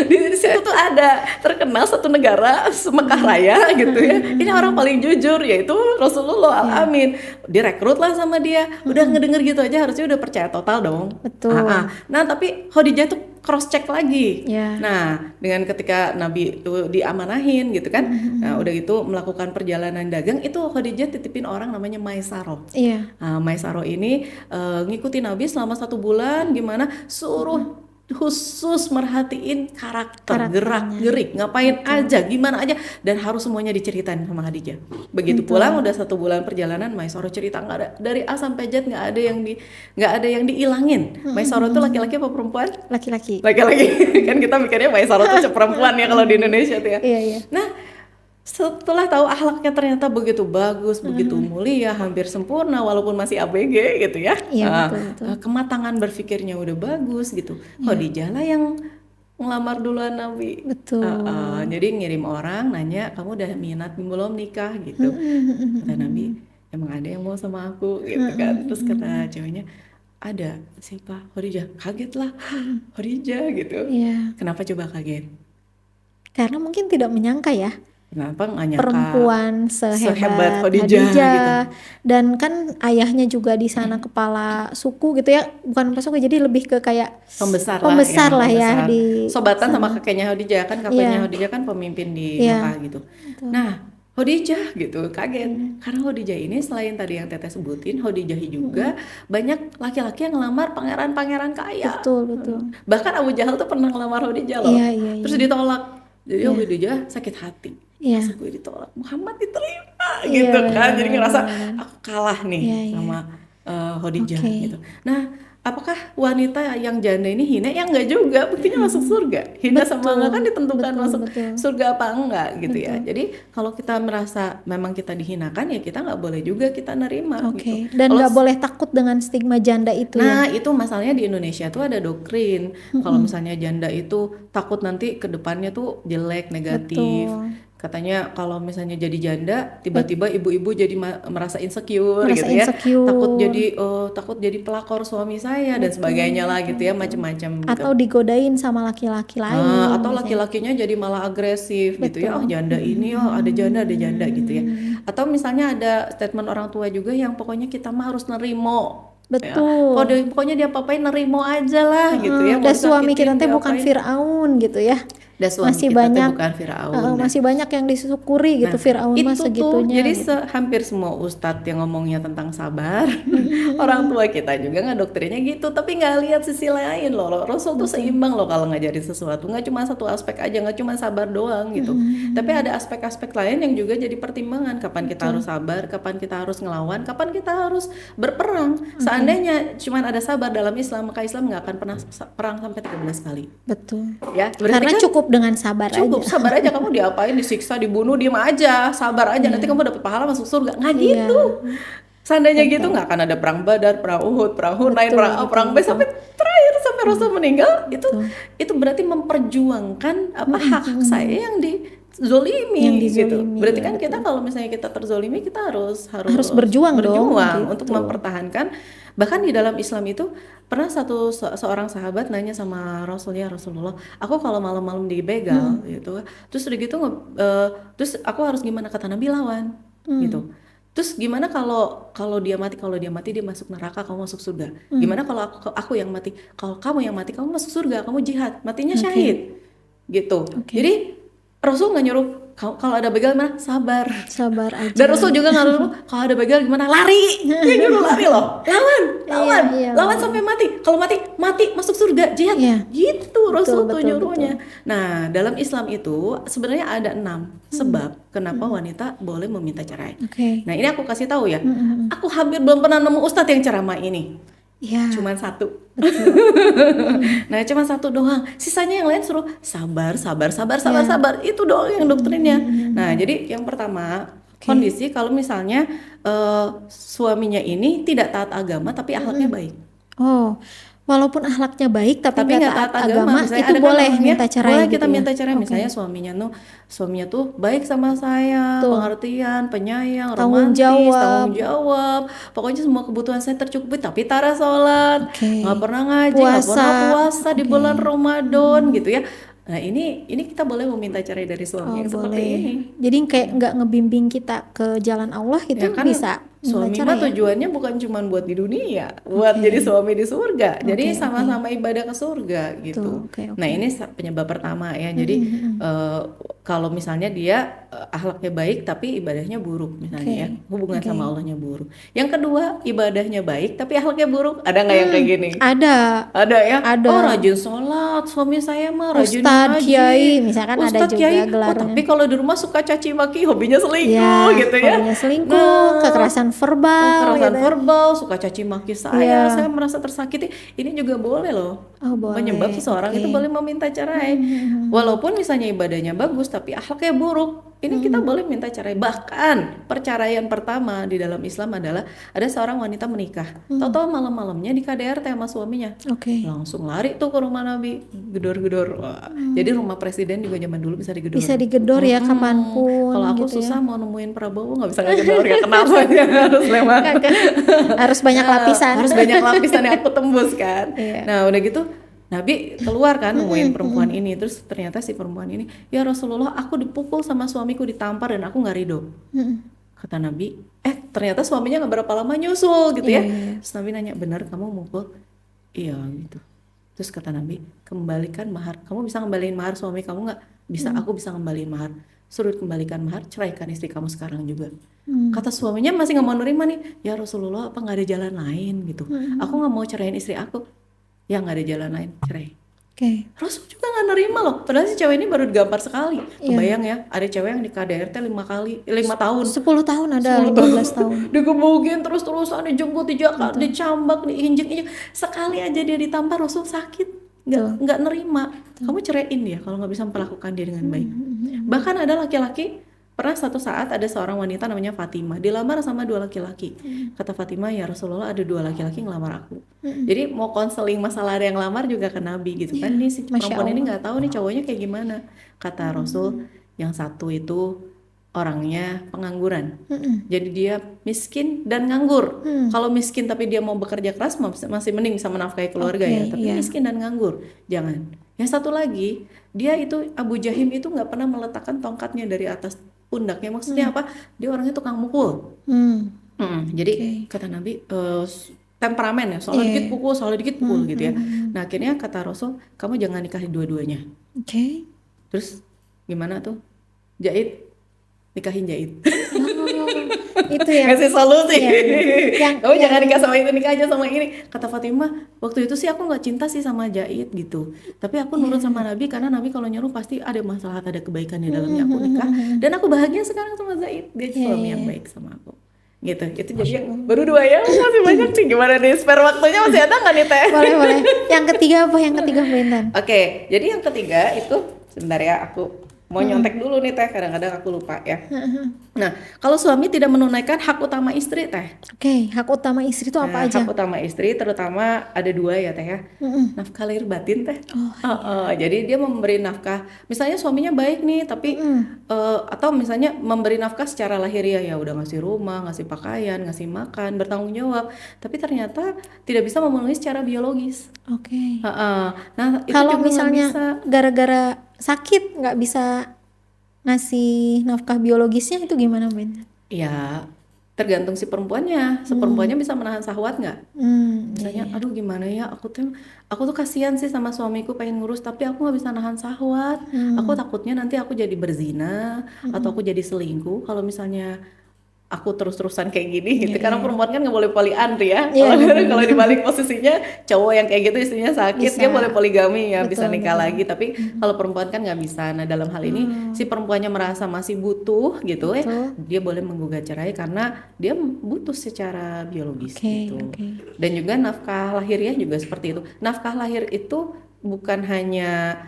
Di situ tuh ada terkenal satu negara Mekah Raya gitu ya. Ini orang paling jujur yaitu Rasulullah Al-Amin. Direkrut lah sama dia. Udah ngedenger gitu aja harusnya udah percaya total dong.
Betul.
Nah, tapi Khadijah tuh cross check lagi.
Ya.
Nah, dengan ketika Nabi itu diamanahin gitu kan. Nah, udah gitu melakukan perjalanan dagang itu Khadijah titipin orang namanya Maisarah.
Iya.
Nah, Maisarah ini ngikutin Nabi selama 1 bulan, gimana suruh khusus merhatiin karakter, gerak-gerik, ngapain aja, gimana aja, dan harus semuanya diceritain sama Khadijah. Begitu pulang udah 1 bulan perjalanan, Maisarah cerita nggak ada dari A sampai Z, nggak ada yang diilangin. Maisarah itu laki-laki apa perempuan?
Laki-laki.
Laki-laki. Kan kita mikirnya Maisarah itu perempuan ya kalau di Indonesia tuh ya.
Iya, iya.
Nah, setelah tahu akhlaknya ternyata begitu bagus, begitu mulia, hampir sempurna walaupun masih ABG gitu ya.
Iya, betul.
Kematangan berpikirnya udah bagus gitu. Khadijah lah yang ngelamar duluan Nabi.
Betul.
Jadi ngirim orang nanya, kamu udah minat belum nikah gitu. Kata Nabi, emang ada yang mau sama aku gitu kan. Terus kata ceweknya, ada. Siapa? Khadijah. Kaget lah. Khadijah gitu.
Iya.
Kenapa coba kaget?
Karena mungkin tidak menyangka ya,
Kenapa nggak nyangka
perempuan
sehebat
sehebat
Khadijah gitu.
Dan kan ayahnya juga di sana kepala suku gitu ya, bukan kepala suku, jadi lebih ke kayak
pembesar
lah ya
pembesar.
di
Sobatan sama kakeknya Khadijah kan, kakeknya
Iya.
Khadijah kan pemimpin di
Iya.
Mekah gitu. Nah, Khadijah gitu kaget karena Khadijah ini selain tadi yang Teteh sebutin, Khadijah juga banyak laki-laki yang ngelamar pangeran-pangeran kaya.
betul.
Bahkan Abu Jahal tuh pernah ngelamar Khadijah loh.
Iya.
Terus ditolak. Jadi Khadijah sakit hati.
Iya.
Masa gue ditolak, Muhammad diterima
Iya,
gitu kan. Jadi
benar,
ngerasa
benar.
aku kalah nih
Iya.
sama Khadijah
Oke.
gitu. Nah, apakah wanita yang janda ini hina? Ya enggak juga, buktinya masuk surga. Hina sama enggak kan ditentukan masuk surga apa enggak gitu ya. Jadi kalau kita merasa memang kita dihinakan ya kita nggak boleh juga kita nerima
Oke.
gitu.
Dan
Kalau
nggak boleh takut dengan stigma janda itu ya.
Nah, itu masalahnya di Indonesia tuh ada doktrin. Kalau misalnya janda itu takut nanti ke depannya tuh jelek, negatif.
Betul.
Katanya kalau misalnya jadi janda, tiba-tiba ibu-ibu jadi merasa insecure
Merasa
gitu ya.
insecure.
Takut jadi pelakor suami saya dan sebagainya lah gitu ya, macam-macam gitu.
Atau digodain sama laki-laki
Atau
lain misalnya.
laki-lakinya jadi malah agresif gitu ya. Oh,
Betul.
janda ini, oh ada janda gitu ya. Atau misalnya ada statement orang tua juga yang pokoknya kita mah harus nerimo. Ya,
Betul.
pokoknya dia apain nerimo aja lah gitu ya. Mau
Dan suami kita
disakitin
teh bukan
diapain.
Firaun gitu ya.
Dan suami
Masih
kita teh
banyak
bukan Firaun.
masih banyak yang disyukuri gitu,
Nah,
Firaun mah
itu tuh
segitunya
jadi
gitu.
hampir semua ustadz yang ngomongnya tentang sabar, orang tua kita juga ngedoktrinnya gitu, tapi nggak lihat sisi lain loh. Rasul tuh seimbang loh kalau ngajarin sesuatu, nggak cuma satu aspek aja, nggak cuma sabar doang gitu. Tapi ada aspek-aspek lain yang juga jadi pertimbangan, kapan kita harus sabar, kapan kita harus ngelawan, kapan kita harus berperang. Seandainya cuma ada sabar dalam Islam, maka Islam nggak akan pernah perang sampai 13 kali.
Betul.
Ya, berarti
Karena
kan
cukup dengan sabar
cukup
aja.
sabar aja, kamu diapain, disiksa, dibunuh, diem aja, sabar aja, nanti kamu dapat pahala masuk surga. Nggak gitu. Seandainya gitu nggak akan ada perang Badar, perang Uhud, perang Hunain, perang A, perang B sampai terakhir sampai Rasul meninggal. Itu berarti memperjuangkan apa hak saya yang dizolimi gitu. Berarti kan kita kalau misalnya kita terzolimi, kita harus
berjuang dong,
untuk
gitu.
mempertahankan. Bahkan di dalam Islam itu pernah seorang sahabat nanya sama Rasulullah, aku kalau malam-malam dibegal gitu, terus udah gitu terus aku harus gimana? Kata Nabi, lawan gitu. Terus gimana kalau dia mati dia masuk neraka, kamu masuk surga. Gimana kalau aku yang mati? Kalau kamu yang mati, kamu masuk surga, kamu jihad, matinya syahid gitu. Jadi Rasul nggak nyuruh kalau ada begal gimana? Sabar
aja.
Dan Rasul juga nggak nyuruh kalau ada begal gimana? Lari. Dia nyuruh lari loh. Lawan sampai mati. Kalau mati masuk surga, jihad. Gitu Rasul tuh nyuruhnya. Nah, dalam Islam itu sebenarnya ada 6 sebab kenapa wanita boleh meminta cerai. Nah, ini aku kasih tahu ya. Aku hampir belum pernah nemu ustadz yang ceramah ini. Cuman 1. Nah, cuma 1 doang. Sisanya yang lain suruh sabar. Itu doang yang doktrinnya. Nah, jadi yang pertama, kondisi kalau misalnya suaminya ini tidak taat agama tapi akhlaknya baik.
Walaupun akhlaknya baik tapi nggak taat agama,
misalnya
itu boleh minta cerai.
Boleh kita
gitu
minta cerai. Misalnya suaminya tuh baik sama saya, pengertian, penyayang, romantis, tanggung jawab, pokoknya semua kebutuhan saya tercukupi, tapi tara sholat, nggak pernah ngaji, nggak pernah puasa di bulan Ramadan gitu ya. Nah, ini kita boleh meminta cerai dari suami yang seperti ini.
Jadi kayak nggak ngebimbing kita ke jalan Allah itu
Ya kan,
bisa.
suami mah tujuannya bukan cuma buat di dunia, buat jadi suami di surga. Jadi sama-sama ibadah ke surga gitu. Nah, ini penyebab pertama ya. Jadi kalau misalnya dia akhlaknya baik tapi ibadahnya buruk misalnya ya, hubungan sama Allahnya buruk. Yang kedua, ibadahnya baik tapi akhlaknya buruk. Ada nggak yang kayak gini? Ada ya. Oh, rajin sholat, suami saya mah rajin
Ustadz,
ngaji,
Kiai, misalkan ada juga gelarnya.
tapi kalau di rumah suka caci maki, hobinya selingkuh gitu ya.
Hobinya selingkuh, kekerasan verbal,
suka caci maki saya merasa tersakiti. Ini juga boleh loh. Menyebab seseorang itu boleh meminta cerai. Walaupun misalnya ibadahnya bagus tapi akhlaknya buruk, ini kita boleh minta cerai. Bahkan perceraian pertama di dalam Islam adalah ada seorang wanita menikah, tahu-tahu malam-malamnya di KDRT sama suaminya. Langsung lari tuh ke rumah Nabi, gedor-gedor. Jadi rumah presiden juga zaman dulu bisa digedor.
Bisa digedor ya kapanpun.
Kalau aku susah mau nemuin Prabowo nggak bisa ngegedor, ya kenapa ya harus lewat.
Harus banyak lapisan.
Harus banyak lapisan yang aku tembus kan. Nah, udah gitu Nabi keluar kan nemuin perempuan ini. Terus ternyata si perempuan ini, ya Rasulullah, aku dipukul sama suamiku, ditampar dan aku nggak ridho. Kata Nabi, ternyata suaminya nggak berapa lama nyusul gitu ya. Terus Nabi nanya, benar kamu mukul? Iya gitu. Terus kata Nabi, kembalikan mahar. Kamu bisa ngembaliin mahar suami kamu nggak? Bisa, aku bisa ngembaliin mahar. Suruh kembalikan mahar, ceraikan istri kamu sekarang juga. Kata suaminya masih nggak mau nerima nih, ya Rasulullah, apa nggak ada jalan lain gitu? Aku nggak mau ceraiin istri aku. Ya nggak ada jalan lain, cerai. Rasul juga nggak nerima loh. Padahal si cewek ini baru digampar sekali. Kebayang ya, ada cewek yang di KDRT 5 tahun.
10 tahun ada, 15 tahun.
Digebugin terus-terusan, dijemput, dicambak, diinjek-injek. Sekali aja dia ditampar, Rasul sakit. Nggak nerima. Kamu ceraiin dia kalau nggak bisa memperlakukan dia dengan baik. Bahkan ada laki-laki, pernah satu saat ada seorang wanita namanya Fatimah dilamar sama 2 laki-laki. Kata Fatimah, ya Rasulullah, ada 2 laki-laki ngelamar aku. Jadi mau konseling masalah ada yang lamar juga ke Nabi gitu kan. Ini si perempuan ini nggak tahu nih cowoknya kayak gimana. Kata Rasul, yang satu itu orangnya pengangguran.
Mm-mm.
Jadi dia miskin dan nganggur.
Hmm.
Kalau miskin tapi dia mau bekerja keras masih mending bisa menafkahi keluarga ya.
Oke,
Tapi
iya.
miskin dan nganggur, jangan. Yang satu lagi, dia itu Abu Jahim itu nggak pernah meletakkan tongkatnya dari atas pundaknya. Maksudnya apa? Dia orangnya tukang mukul.
Hmm.
Jadi
Oke.
kata Nabi temperamen ya, soalnya
Iya.
dikit pukul, soalnya dikit pukul gitu ya. Nah akhirnya kata Rasul, kamu jangan nikahi dua-duanya.
Oke.
Terus gimana tuh? Jahit, nikahin Jahit.
Itu ya.
Ngasih solusi.
Iya, yang
Kamu jangan nikah sama itu, nikah aja sama ini. Kata Fatimah, waktu itu sih aku nggak cinta sih sama Jahit gitu. Tapi aku nurut sama Nabi karena Nabi kalau nyuruh pasti ada masalah, ada kebaikan di dalamnya. Aku nikah dan aku bahagia sekarang sama Zaid. Dia suami yang baik sama aku. Gitu. Itu jadi yang baru 2 ya. Masih banyak nih. Gimana nih? Spare waktunya masih ada nggak nih Teh?
boleh. Yang ketiga apa? Yang ketiga Bu Intan?
Oke, jadi yang ketiga itu sebentar ya, aku mau nyontek dulu nih Teh, kadang-kadang aku lupa ya. Nah, kalau suami tidak menunaikan hak utama istri Teh.
Oke, hak utama istri itu apa
Nah,
aja?
hak utama istri terutama ada 2 ya Teh ya.
Mm-mm.
Nafkah lahir batin Teh.
Oh,
Jadi dia memberi nafkah, misalnya suaminya baik nih, tapi atau misalnya memberi nafkah secara lahiriah ya udah ngasih rumah, ngasih pakaian, ngasih makan, bertanggung jawab, tapi ternyata tidak bisa memenuhi secara biologis.
oke.
Nah itu
Kalau
juga nggak
misalnya
bisa.
gara-gara sakit nggak bisa ngasih nafkah biologisnya itu gimana Bu Intan?
Ya tergantung si perempuannya. Si perempuannya bisa menahan syahwat nggak? Misalnya, aduh gimana ya, aku tuh kasihan sih sama suamiku pengen ngurus, tapi aku nggak bisa nahan syahwat. Aku takutnya nanti aku jadi berzina atau aku jadi selingkuh kalau misalnya aku terus-terusan kayak gini gitu. Karena perempuan kan nggak boleh poliandri ya.
Iya,
Kalau dibalik posisinya cowok yang kayak gitu istrinya sakit,
Bisa.
dia boleh poligami ya, bisa
Betul,
nikah
betul.
lagi. Tapi kalau perempuan kan nggak bisa. Nah dalam hal ini si perempuannya merasa masih butuh gitu,
Betul.
dia boleh menggugat cerai karena dia butuh secara biologis
Oke,
gitu.
oke.
Dan juga nafkah lahiriah juga seperti itu. Nafkah lahir itu bukan hanya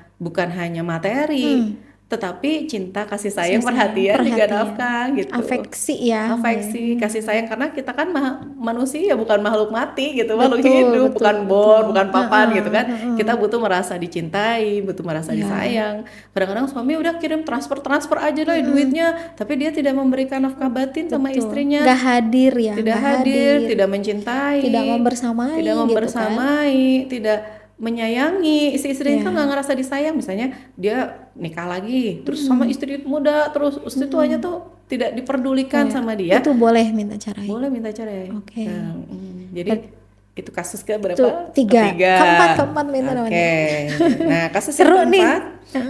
materi, tetapi cinta, kasih sayang, perhatian juga nafkah gitu.
Afeksi ya.
Afeksi, kasih sayang, karena kita kan manusia bukan makhluk mati gitu, makhluk
Betul,
hidup,
betul,
bukan bor,
betul.
bukan papan gitu kan. Kita butuh merasa dicintai, butuh merasa
Ya.
disayang. Kadang-kadang suami udah kirim transfer aja lah duitnya, tapi dia tidak memberikan nafkah batin sama
Betul.
istrinya.
Nggak hadir ya.
Tidak
nggak
hadir, tidak mencintai,
Tidak membersamai
tidak
gitu kan.
membersamai, tidak menyayangi. Istri
Ya.
kan nggak ngerasa disayang. Misalnya dia nikah lagi, terus sama istri muda, terus istri tuanya tuh tidak diperdulikan sama dia,
Itu boleh minta cerai.
boleh minta cerai.
Oke.
Nah, jadi itu kasus ke berapa?
Itu tiga.
Ketiga.
Keempat minta
Oke. Nah kasus
Seru
yang
nih.
keempat,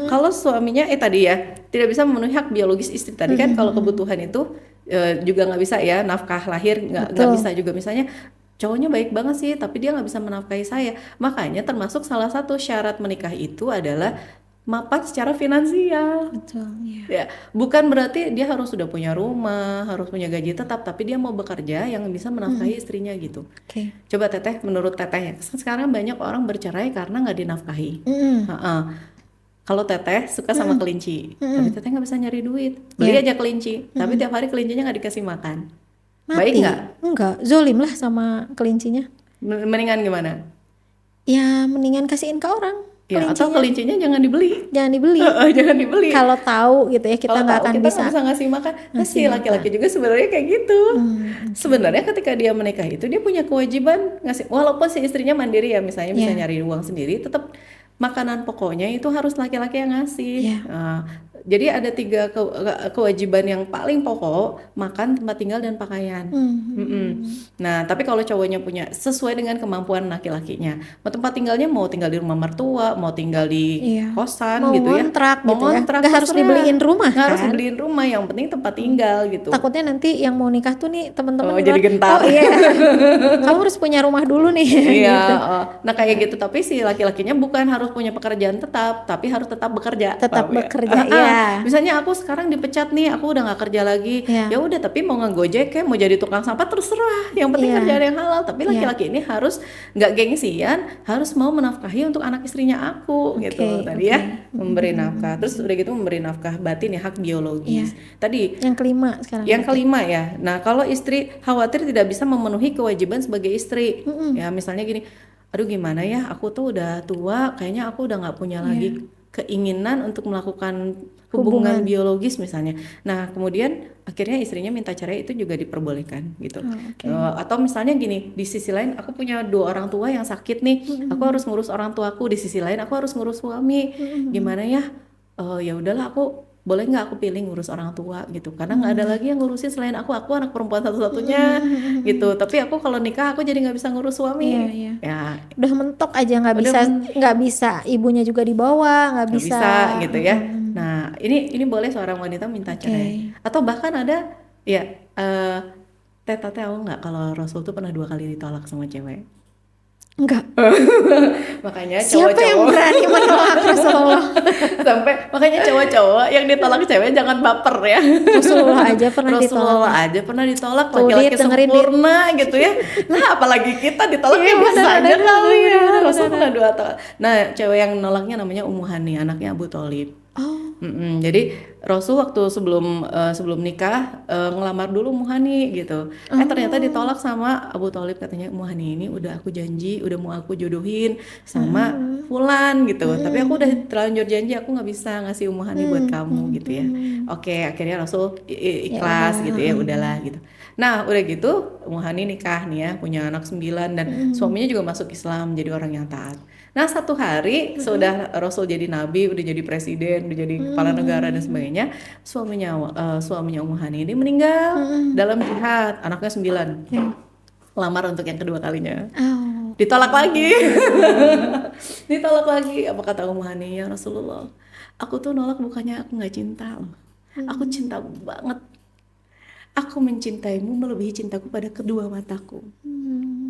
kalau suaminya tadi ya tidak bisa memenuhi hak biologis istri tadi kan, kalau kebutuhan itu juga nggak bisa ya, nafkah lahir nggak bisa juga. Misalnya cowoknya baik banget sih tapi dia nggak bisa menafkahi saya, makanya termasuk salah satu syarat menikah itu adalah mapan secara finansial.
Betul. Ya.
Ya, bukan berarti dia harus sudah punya rumah, harus punya gaji tetap, tapi dia mau bekerja yang bisa menafkahi istrinya gitu.
Oke.
Coba Teteh, menurut Teteh ya, sekarang banyak orang bercerai karena nggak dinafkahi. Kalau Teteh suka sama kelinci, tapi Teteh nggak bisa nyari duit, beli aja kelinci, tapi tiap hari kelincinya nggak dikasih makan.
Mati.
Baik nggak?
Enggak, zolim lah sama kelincinya.
Mendingan gimana?
Ya mendingan kasihin ke orang.
Ya, atau kelincinya jangan dibeli.
Jangan dibeli.
Jangan dibeli.
Kalau tahu gitu ya kita
Kalau
nggak
tahu
akan
kita
bisa.
nggak bisa ngasih makan. Nah, si laki-laki juga sebenarnya kayak gitu. Sebenarnya ketika dia menikah itu dia punya kewajiban ngasih, walaupun si istrinya mandiri ya, misalnya bisa nyari uang sendiri, tetap makanan pokoknya itu harus laki-laki yang ngasih. Jadi ada 3 kewajiban yang paling pokok: makan, tempat tinggal, dan pakaian. Nah, tapi kalau cowoknya punya sesuai dengan kemampuan laki-lakinya, mau tempat tinggalnya mau tinggal di rumah mertua, mau tinggal di kosan
Mau
gitu ya,
ngontrak
mau
gitu ya.
ngontrak,
Nggak harus
terserah.
dibeliin rumah
Nggak harus
kan?
dibeliin rumah, yang penting tempat tinggal gitu.
Takutnya nanti yang mau nikah tuh nih teman-teman
Jadi
bilang,
gentar.
oh iya kamu harus punya rumah dulu nih.
Iya,
Gitu.
nah kayak gitu. Tapi si laki-lakinya bukan harus punya pekerjaan tetap, tapi harus tetap bekerja.
Tetap
paham ya?
bekerja, iya.
Misalnya aku sekarang dipecat nih, aku udah nggak kerja lagi.
Iya.
Ya udah, tapi mau ngegojek kayak mau jadi tukang sampah terserah. Yang penting
Iya.
kerjaan yang halal. Tapi laki-laki ini harus nggak gengsian, harus mau menafkahi untuk anak istrinya aku gitu. Tadi ya memberi nafkah. Terus udah gitu memberi nafkah batin ya, hak biologis. Tadi
Yang kelima sekarang.
yang kelima ya, nah kalau istri khawatir tidak bisa memenuhi kewajiban sebagai istri, ya misalnya gini, aduh gimana ya, aku tuh udah tua, kayaknya aku udah nggak punya lagi keinginan untuk melakukan hubungan biologis misalnya. Nah, kemudian akhirnya istrinya minta cerai, itu juga diperbolehkan gitu. Atau misalnya gini, di sisi lain aku punya 2 orang tua yang sakit nih, aku harus ngurus orang tuaku, di sisi lain aku harus ngurus suami. Gimana ya? Ya udahlah, aku boleh nggak aku pilih ngurus orang tua gitu, karena nggak ada lagi yang ngurusin selain aku anak perempuan satu-satunya gitu. Tapi aku kalau nikah aku jadi nggak bisa ngurus suami. Ya
Udah mentok aja, nggak
Udah
bisa ibunya juga dibawa, nggak
nggak
bisa.
bisa gitu ya. Nah, ini boleh seorang wanita minta cerai. Atau bahkan ada ya, teh tahu nggak kalau Rasul tuh pernah 2 kali ditolak sama cewek.
Enggak.
Makanya
Siapa yang
cowok-cowok
berani menolak Rasulullah?
makanya cowok-cowok yang ditolak cewek jangan baper ya.
Rasulullah aja pernah ditolak.
Rasulullah aja pernah ditolak,
Tuh,
laki-laki
Dit, dengerin,
sempurna gitu ya. Nah, apalagi kita ditolaknya biasa aja kali ya. Rasul pernah 2 tolak. Nah, cewek yang nolaknya namanya Ummu Hani, anaknya Abu Thalib. Jadi Rasul waktu sebelum nikah ngelamar dulu Ummu Hani gitu. Ternyata ditolak sama Abu Thalib, katanya Ummu Hani ini udah aku janji, udah mau aku jodohin sama Fulan gitu. Tapi aku udah terlanjur janji, aku nggak bisa ngasih Ummu Hani buat kamu gitu ya. Oke, akhirnya Rasul ikhlas gitu ya, udahlah gitu. Nah, udah gitu Ummu Hani nikah nih ya, punya anak 9 dan suaminya juga masuk Islam, jadi orang yang taat. Nah, satu hari sudah Rasul jadi nabi, udah jadi presiden, udah jadi kepala negara dan sebagainya, suaminya Ummu Hani ini meninggal dalam jihad, anaknya 9. Lamar untuk yang kedua kalinya. Ditolak lagi. Ditolak lagi. Apa kata Ummu Hani? Ya Rasulullah, aku tuh nolak bukannya aku nggak cinta loh. Aku cinta banget. Aku mencintaimu melebihi cintaku pada kedua mataku.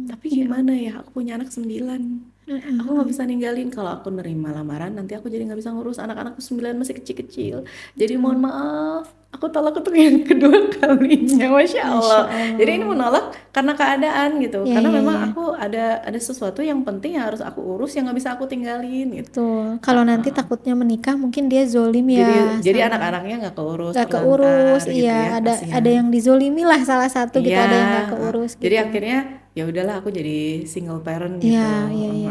Tapi gimana ya, aku punya anak 9. Aku nggak bisa ninggalin. Kalau aku nerima lamaran, nanti aku jadi nggak bisa ngurus anak-anakku 9, masih kecil-kecil. Jadi mohon maaf, aku tolak untuk yang kedua kalinya. Masya Allah. Jadi ini menolak karena keadaan gitu. Karena memang aku ada sesuatu yang penting yang harus aku urus, yang nggak bisa aku tinggalin gitu.
Tuh, kalau nanti takutnya menikah mungkin dia zolim ya.
Jadi anak-anaknya nggak keurus,
Nggak keurus,
gitu
iya.
ya,
Ada yang dizolimi lah, salah satu gitu,
iya,
ada yang nggak keurus gitu.
Jadi akhirnya ya udahlah, aku jadi single parent gitu.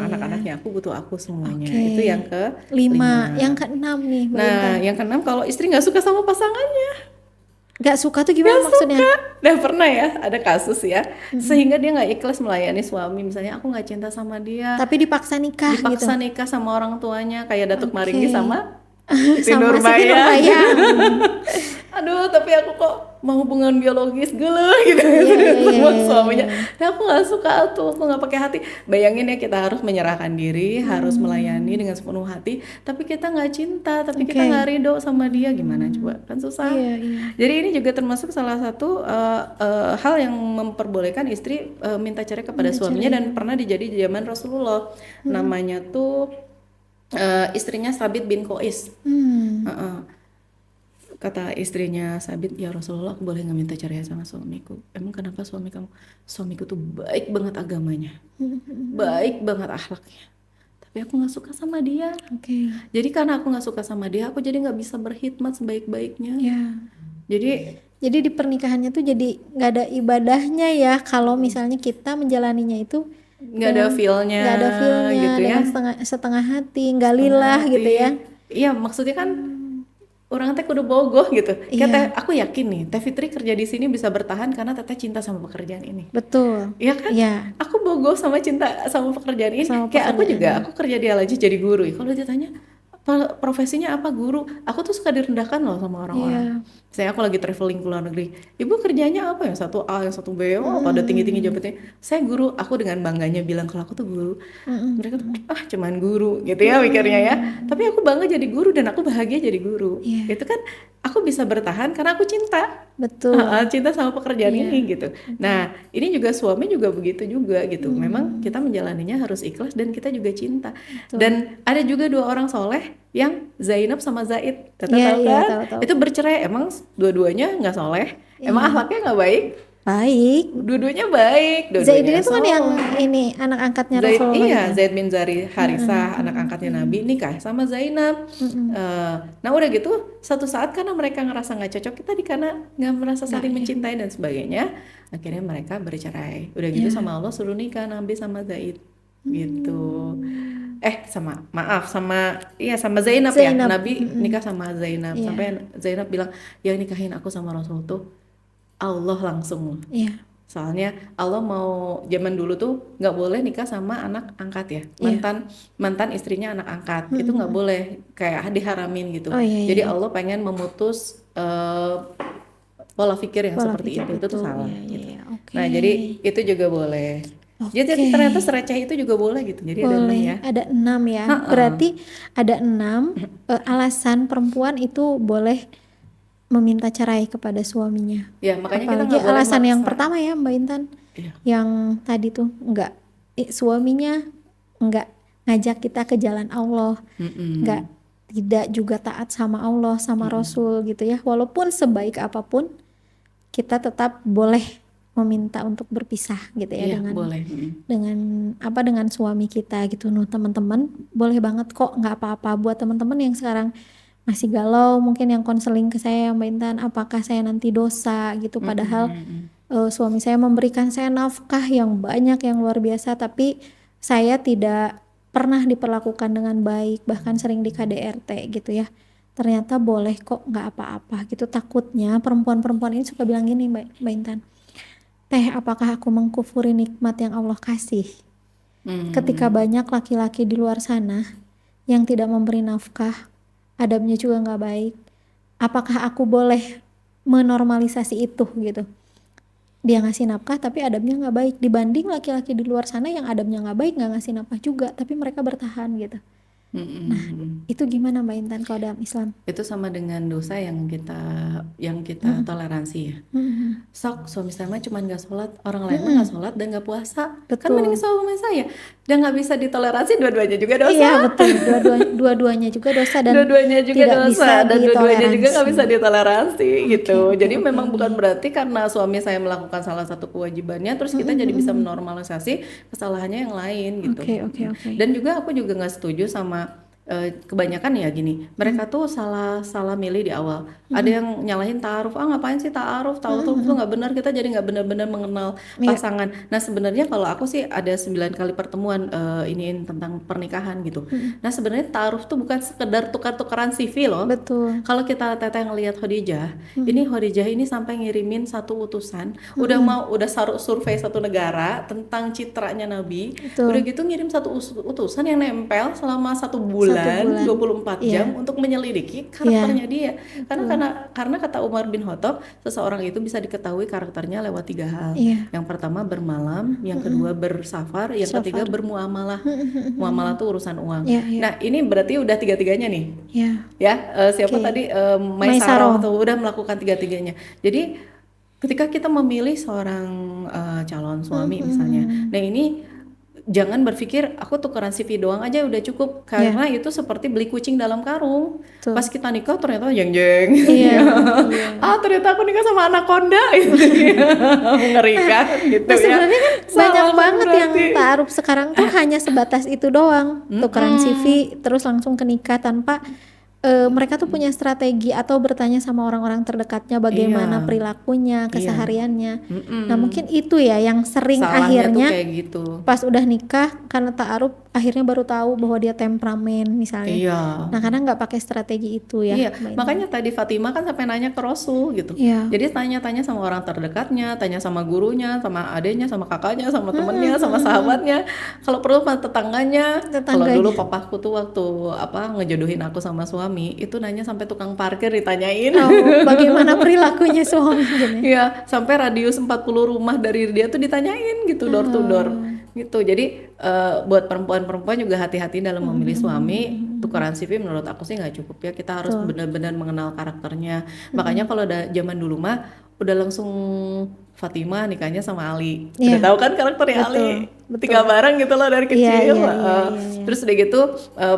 Anak-anaknya aku butuh aku semuanya. Itu yang ke-5.
Yang ke-6 nih, Mbak Intan.
Nah, yang ke-6 kalau istri nggak suka sama pasangannya.
Nggak suka tuh gimana maksudnya?
Nah, pernah ya ada kasus ya, sehingga dia nggak ikhlas melayani suami. Misalnya aku nggak cinta sama dia,
Tapi dipaksa nikah gitu.
dipaksa nikah sama orang tuanya, kayak Datuk Maringgi sama Siti
Sama Siti
Nurbaya.
Nurbaya.
Aduh, tapi aku kok mau hubungan biologis geuleuh gitu sama suaminya. Nah, aku nggak suka tuh, aku nggak pakai hati. Bayangin ya, kita harus menyerahkan diri, harus melayani dengan sepenuh hati, tapi kita nggak cinta, tapi kita nggak ridho sama dia, gimana coba? Kan susah. Jadi ini juga termasuk salah satu hal yang memperbolehkan istri minta cerai kepada suaminya, dan pernah dijadi di zaman Rasulullah. Namanya tuh istrinya Sabit bin Qais. Kata istrinya Sabit, ya Rasulullah, aku boleh nggak minta cerai sama suamiku? Emang kenapa suami kamu? Suamiku tuh baik banget agamanya, baik banget akhlaknya, tapi aku nggak suka sama dia. Jadi karena aku nggak suka sama dia, aku jadi nggak bisa berkhidmat sebaik-baiknya. Jadi
di pernikahannya tuh jadi nggak ada ibadahnya ya, kalau misalnya kita menjalaninya itu
nggak ada feel-nya gitu ya,
dengan setengah hati, nggak lillah gitu ya.
Iya, maksudnya kan orang teh kudu bogoh gitu. Kayak aku yakin nih, Teh Fitri kerja di sini bisa bertahan karena Teteh cinta sama pekerjaan ini.
Betul.
Iya kan?
Iya.
Aku bogoh sama cinta sama pekerjaan ini. Kayak aku juga, aku kerja di Al-Aziz jadi guru. Kalau ditanya profesinya apa, guru, aku tuh suka direndahkan loh sama orang-orang. Saya aku lagi traveling ke luar negeri, ibu kerjanya apa ya, 1A yang 1B, pada tinggi-tinggi jabatannya. Saya guru, aku dengan bangganya bilang kalau aku tuh guru. Mereka tuh cuman guru gitu ya mikirnya ya. Tapi aku bangga jadi guru dan aku bahagia jadi guru. Itu kan aku bisa bertahan karena aku cinta.
Betul.
Cinta sama pekerjaan ini gitu. Nah, ini juga suami juga begitu juga gitu. Memang kita menjalaninya harus ikhlas dan kita juga cinta. Dan ada juga 2 orang soleh yang Zainab sama Zaid. Tahu kan? Itu bercerai, emang dua-duanya nggak soleh. Emang akhlaknya nggak baik?
Baik.
Dua-duanya baik.
Zaid itu kan yang ini anak angkatnya Rasulullah.
Iya, Zaid bin Harisah, anak angkatnya Nabi, nikah sama Zainab. Nah udah gitu, satu saat karena mereka ngerasa nggak cocok, kita karena nggak merasa saling mencintai dan sebagainya, akhirnya mereka bercerai. Udah gitu sama Allah suruh nikah Nabi sama Zaid gitu. sama Zainab ya.
Zainab.
Nabi nikah sama Zainab.
Iya.
Sampai Zainab bilang, yang nikahin aku sama Rasul tuh Allah langsung.
Iya.
Soalnya Allah mau, zaman dulu tuh nggak boleh nikah sama anak angkat ya,
Iya.
mantan istrinya anak angkat, itu nggak boleh, kayak diharamin gitu.
Oh iya,
Jadi
iya.
Allah pengen memutus pola pikir yang
Pola
seperti
pikir
itu tuh salah
Iya, iya,
gitu.
iya. Oke.
Nah jadi itu juga boleh. Jadi
Oke.
ternyata sereceh itu juga boleh gitu. Jadi ada 6 ya.
Boleh, ada 6 ya.
Ha-ha.
Berarti ada 6 alasan perempuan itu boleh meminta cerai kepada suaminya.
Ya makanya kita
Apalagi
nggak boleh
alasan yang
maksa.
pertama ya Mbak Intan,
Iya.
yang tadi tuh suaminya nggak ngajak kita ke jalan Allah, nggak tidak juga taat sama Allah sama Rasul gitu ya. Walaupun sebaik apapun kita tetap boleh meminta untuk berpisah gitu ya
Iya
dengan
boleh.
dengan suami kita gitu. Nuh teman-teman boleh banget kok, nggak apa-apa. Buat teman-teman yang sekarang masih galau, mungkin yang konseling ke saya Mbak Intan, apakah saya nanti dosa gitu, padahal suami saya memberikan saya nafkah yang banyak, yang luar biasa, tapi saya tidak pernah diperlakukan dengan baik, bahkan sering di KDRT gitu ya. Ternyata boleh kok, nggak apa-apa gitu. Takutnya perempuan-perempuan ini suka bilang gini Mbak Intan, teh apakah aku mengkufuri nikmat yang Allah kasih? Ketika banyak laki-laki di luar sana yang tidak memberi nafkah, adabnya juga nggak baik, apakah aku boleh menormalisasi itu gitu? Dia ngasih nafkah tapi adabnya nggak baik, dibanding laki-laki di luar sana yang adabnya nggak baik, nggak ngasih nafkah juga tapi mereka bertahan gitu. Nah itu gimana Mbak Intan kalau dalam Islam?
Itu sama dengan dosa yang kita toleransi ya. Sok suami saya mah cuma nggak sholat, orang lain mah nggak sholat dan nggak puasa, kan
Betul.
mending suami saya. Dan nggak bisa ditoleransi, dua-duanya juga dosa.
Iya betul, dua-duanya juga dosa dan
Dua-duanya juga
tidak
dosa
bisa
dan dua-duanya juga nggak
ditoleransi.
bisa ditoleransi gitu.
oke,
Jadi
oke.
memang bukan berarti karena suami saya melakukan salah satu kewajibannya terus kita jadi bisa menormalisasi kesalahannya yang lain gitu.
Oke.
Dan juga aku juga nggak setuju sama kebanyakan ya gini, mereka tuh salah milih di awal. Ada yang nyalahin ta'aruf, ngapain sih ta'aruf tuh nggak benar, kita jadi nggak benar-benar mengenal pasangan. Nah sebenarnya kalau aku sih ada 9 kali pertemuan iniin tentang pernikahan gitu. Nah sebenarnya ta'aruf tuh bukan sekedar tukar-tukaran CV loh.
Betul.
Kalau kita teteh ngelihat Khadijah, ini Khadijah ini sampai ngirimin satu utusan, udah survei satu negara tentang citranya Nabi,
Betul.
udah gitu ngirim satu utusan yang nempel selama 1 bulan, 24 jam untuk menyelidiki karakternya dia. Karena kata Umar bin Khattab, seseorang itu bisa diketahui karakternya lewat 3 hal. Yang pertama bermalam, yang kedua bersafar, yang ketiga bermuamalah. Muamalah tuh urusan uang. Nah ini berarti udah 3-tiganya nih. Siapa tadi Maisarah tuh udah melakukan 3-tiganya. Jadi ketika kita memilih seorang calon suami misalnya, nah ini jangan berpikir aku tukeran CV doang aja udah cukup, karena itu seperti beli kucing dalam karung. Pas kita nikah ternyata jeng ternyata aku nikah sama anaconda gitu. Mengerikan gitu.
Nah sebenarnya kan banyak banget
berarti.
yang ta'aruf sekarang tuh hanya sebatas itu doang, tukeran CV terus langsung ke nikah tanpa mereka tuh punya strategi atau bertanya sama orang-orang terdekatnya bagaimana perilakunya, kesehariannya. Nah mungkin itu ya yang sering
salahnya
akhirnya
tuh kayak gitu.
Pas udah nikah karena ta'aruf akhirnya baru tahu bahwa dia temperamen misalnya. Nah karena nggak pakai strategi itu ya.
Makanya tadi Fatimah kan sampai nanya ke Rasul gitu. Jadi tanya-tanya sama orang terdekatnya, tanya sama gurunya, sama adenya, sama kakaknya, sama temennya, sama sahabatnya. Kalau perlu sama tetangganya. Kalau dulu papaku tuh waktu ngejodohin aku sama suami, itu nanya sampai tukang parkir ditanyain.
Bagaimana perilakunya suami.
Iya, sampai radius 40 rumah dari dia tuh ditanyain gitu, door to door gitu. Jadi buat perempuan-perempuan juga hati-hati dalam memilih suami. Tukeran CV menurut aku sih nggak cukup ya, kita harus benar-benar mengenal karakternya. Makanya kalau zaman dulu mah udah langsung Fatimah nikahnya sama Ali. Udah tahu kan karakternya Ali, tinggal bareng gitu loh dari kecil. Terus udah gitu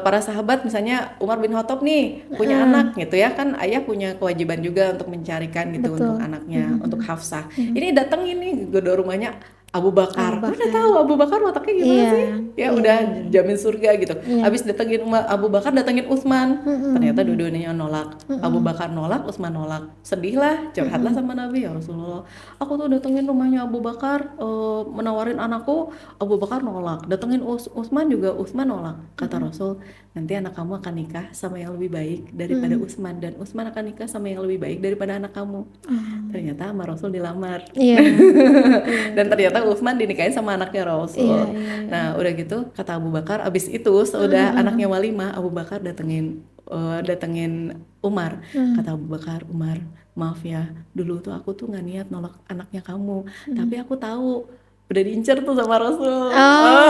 para sahabat misalnya Umar bin Khattab nih punya anak gitu ya, kan ayah punya kewajiban juga untuk mencarikan gitu untuk anaknya, untuk Hafsah. Ini datang ini gedor rumahnya Abu Bakar.
Abu
Mana
Bakar.
tahu Abu Bakar wataknya gimana
Iya,
sih? Ya
iya,
udah jamin surga gitu.
iya.
Habis datengin Abu Bakar, datengin Utsman. Ternyata
Mm-mm.
dua-duanya nolak. Abu
Mm-mm.
Bakar nolak, Utsman nolak. Sedih lah, curhatlah
Mm-mm.
sama Nabi, ya Rasulullah. Aku tuh datengin rumahnya Abu Bakar, menawarin anakku, Abu Bakar nolak. Datengin Utsman juga, Utsman nolak. Kata Rasul, nanti anak kamu akan nikah sama yang lebih baik daripada
Mm-mm.
Utsman, dan Utsman akan nikah sama yang lebih baik daripada anak kamu. Ternyata sama Rasul dilamar.
Iya,
Dan ternyata Utsman dinikahin sama anaknya
iya,
Rasul.
iya, iya.
Nah udah gitu kata Abu Bakar, abis itu sudah anaknya walimah, Abu Bakar datengin Umar. Kata Abu Bakar, Umar, maaf ya, dulu tuh aku tuh nggak niat nolak anaknya kamu, tapi aku tahu udah diincer tuh sama Rasul.
Oh,